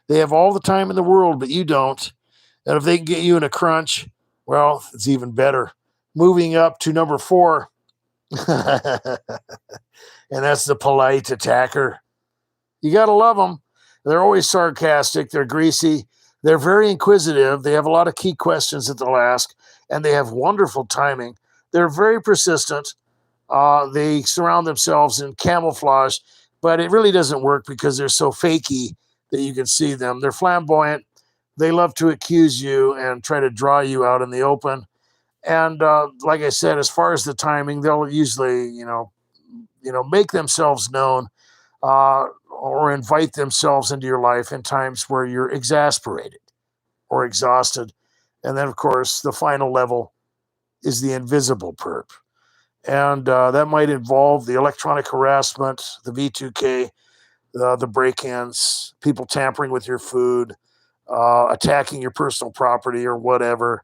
They have all the time in the world, but you don't. And if they can get you in a crunch, well, it's even better. Moving up to number 4, and that's the polite attacker. You got to love them. They're always sarcastic. They're greasy. They're very inquisitive. They have a lot of key questions that they'll ask, and they have wonderful timing. They're very persistent. They surround themselves in camouflage, but it really doesn't work because they're so fakey that you can see them. They're flamboyant. They love to accuse you and try to draw you out in the open. And like I said, as far as the timing, they'll usually, make themselves known or invite themselves into your life in times where you're exasperated or exhausted. And then, of course, the final level is the invisible perp. And that might involve the electronic harassment, the V2K, the break-ins, people tampering with your food, attacking your personal property or whatever.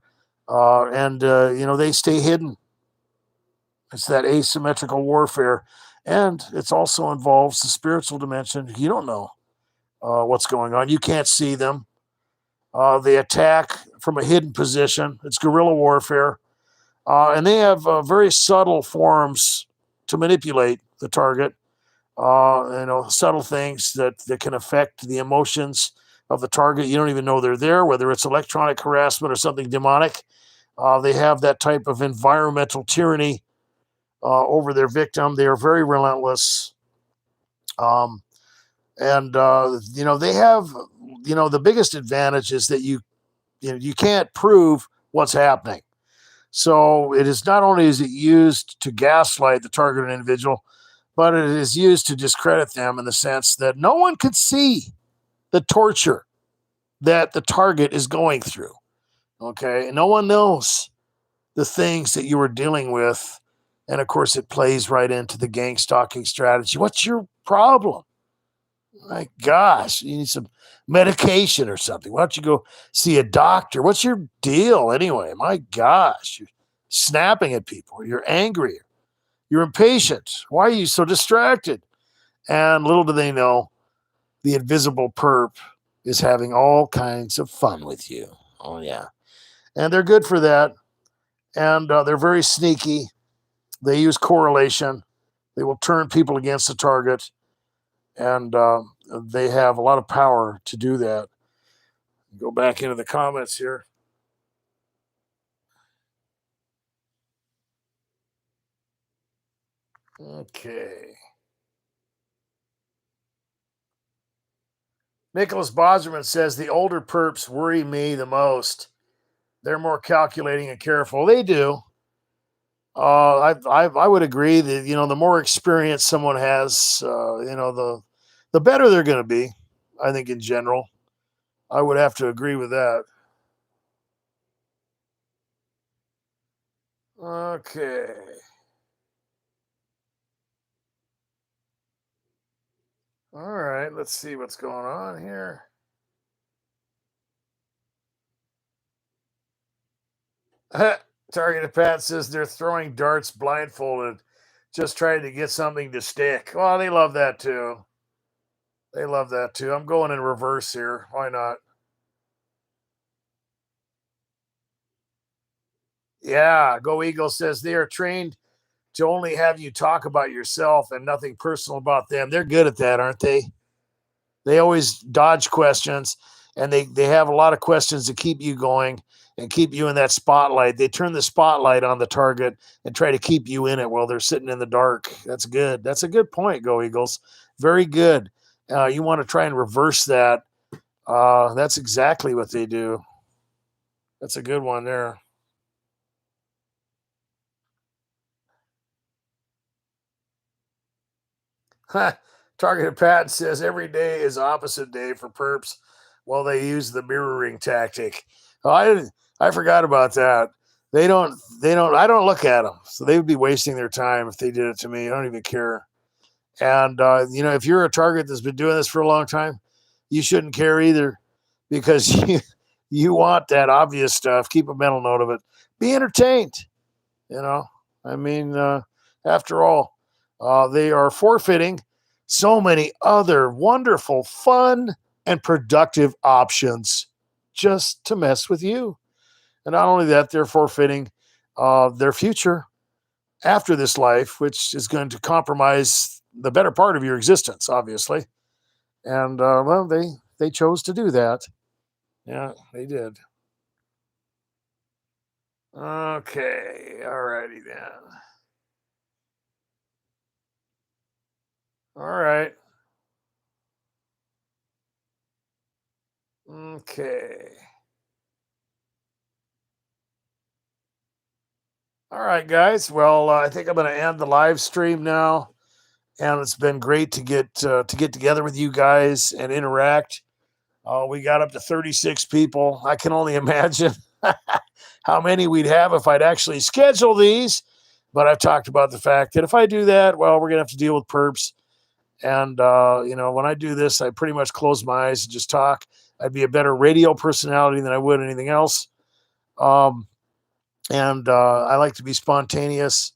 They stay hidden. It's that asymmetrical warfare. And it also involves the spiritual dimension. You don't know what's going on. You can't see them. They attack from a hidden position. It's guerrilla warfare. And they have very subtle forms to manipulate the target. Subtle things that can affect the emotions of the target. You don't even know they're there, whether it's electronic harassment or something demonic. They have that type of environmental tyranny over their victim. They are very relentless. They have, the biggest advantage is that you can't prove what's happening. So it is not only is it used to gaslight the targeted individual, but it is used to discredit them in the sense that no one could see the torture that the target is going through. Okay. No one knows the things that you were dealing with. And of course, it plays right into the gang stalking strategy. What's your problem? My gosh, you need some medication or something. Why don't you go see a doctor? What's your deal anyway? My gosh, you're snapping at people. You're angry. You're impatient. Why are you so distracted? And little do they know, the invisible perp is having all kinds of fun with you. Oh, yeah. And they're good for that. And they're very sneaky. They use correlation. They will turn people against the target. And they have a lot of power to do that. Go back into the comments here. Okay. Nicholas Boserman says the older perps worry me the most. They're more calculating and careful. They do. I would agree that the more experience someone has, the better they're going to be. I think in general, I would have to agree with that. Okay. All right. Let's see what's going on here. Targeted Pat says they're throwing darts blindfolded, just trying to get something to stick. Well, they love that too. They love that too. I'm going in reverse here. Why not? Yeah. Go Eagle says they are trained to only have you talk about yourself and nothing personal about them. They're good at that, aren't they? They always dodge questions, and they have a lot of questions to keep you going and keep you in that spotlight. They turn the spotlight on the target and try to keep you in it while they're sitting in the dark. That's good. That's a good point, Go Eagles. Very good. You want to try and reverse that. That's exactly what they do. That's a good one there. Targeted Pat says every day is opposite day for perps while they use the mirroring tactic. Oh, I forgot about that. They don't I don't look at them. So they would be wasting their time if they did it to me. I don't even care. And if you're a target that's been doing this for a long time, you shouldn't care either because you want that obvious stuff. Keep a mental note of it. Be entertained. You know, I mean, after all, they are forfeiting so many other wonderful, fun, and productive options just to mess with you. And not only that, they're forfeiting their future after this life, which is going to compromise the better part of your existence, obviously. And well, they chose to do that. Yeah, they did. Okay, all righty then. All right. Okay. All right, guys. Well, I think I'm going to end the live stream now, and it's been great to get together with you guys and interact. We got up to 36 people. I can only imagine how many we'd have if I'd actually schedule these. But I've talked about the fact that if I do that, well, we're gonna have to deal with perps. And when I do this, I pretty much close my eyes and just talk. I'd be a better radio personality than I would anything else. Um, and I like to be spontaneous,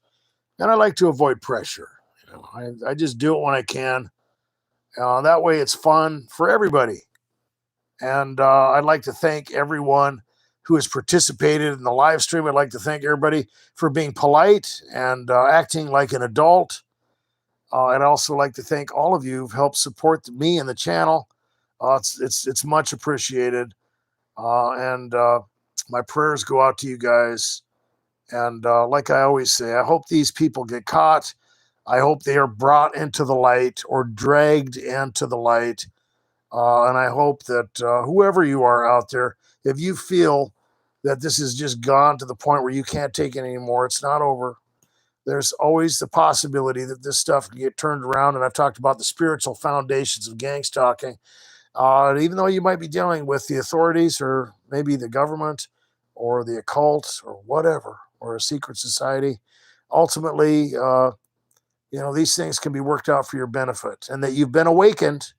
and I like to avoid pressure. I just do it when I can. That way, it's fun for everybody. And I'd like to thank everyone who has participated in the live stream. I'd like to thank everybody for being polite and acting like an adult. I'd also like to thank all of you who've helped support me and the channel. It's much appreciated. And my prayers go out to you guys. And like I always say, I hope these people get caught. I hope they are brought into the light or dragged into the light. And I hope that whoever you are out there, if you feel that this has just gone to the point where you can't take it anymore, it's not over. There's always the possibility that this stuff can get turned around. And I've talked about the spiritual foundations of gang stalking. Even though you might be dealing with the authorities or maybe the government, or the occult or whatever, or a secret society. Ultimately, these things can be worked out for your benefit, and that you've been awakened,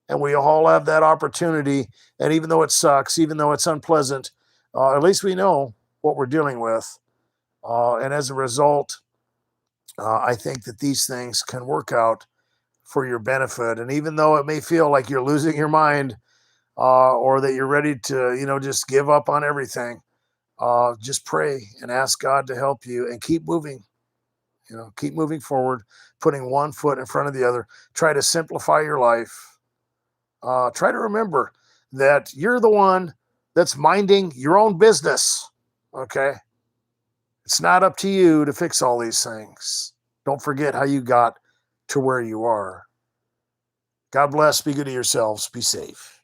and we all have that opportunity. And even though it sucks, even though it's unpleasant, at least we know what we're dealing with. And as a result, I think that these things can work out for your benefit. And even though it may feel like you're losing your mind, or that you're ready to, just give up on everything, just pray and ask God to help you and keep moving. Keep moving forward, putting one foot in front of the other. Try to simplify your life. Try to remember that you're the one that's minding your own business. Okay? It's not up to you to fix all these things. Don't forget how you got to where you are. God bless. Be good to yourselves. Be safe.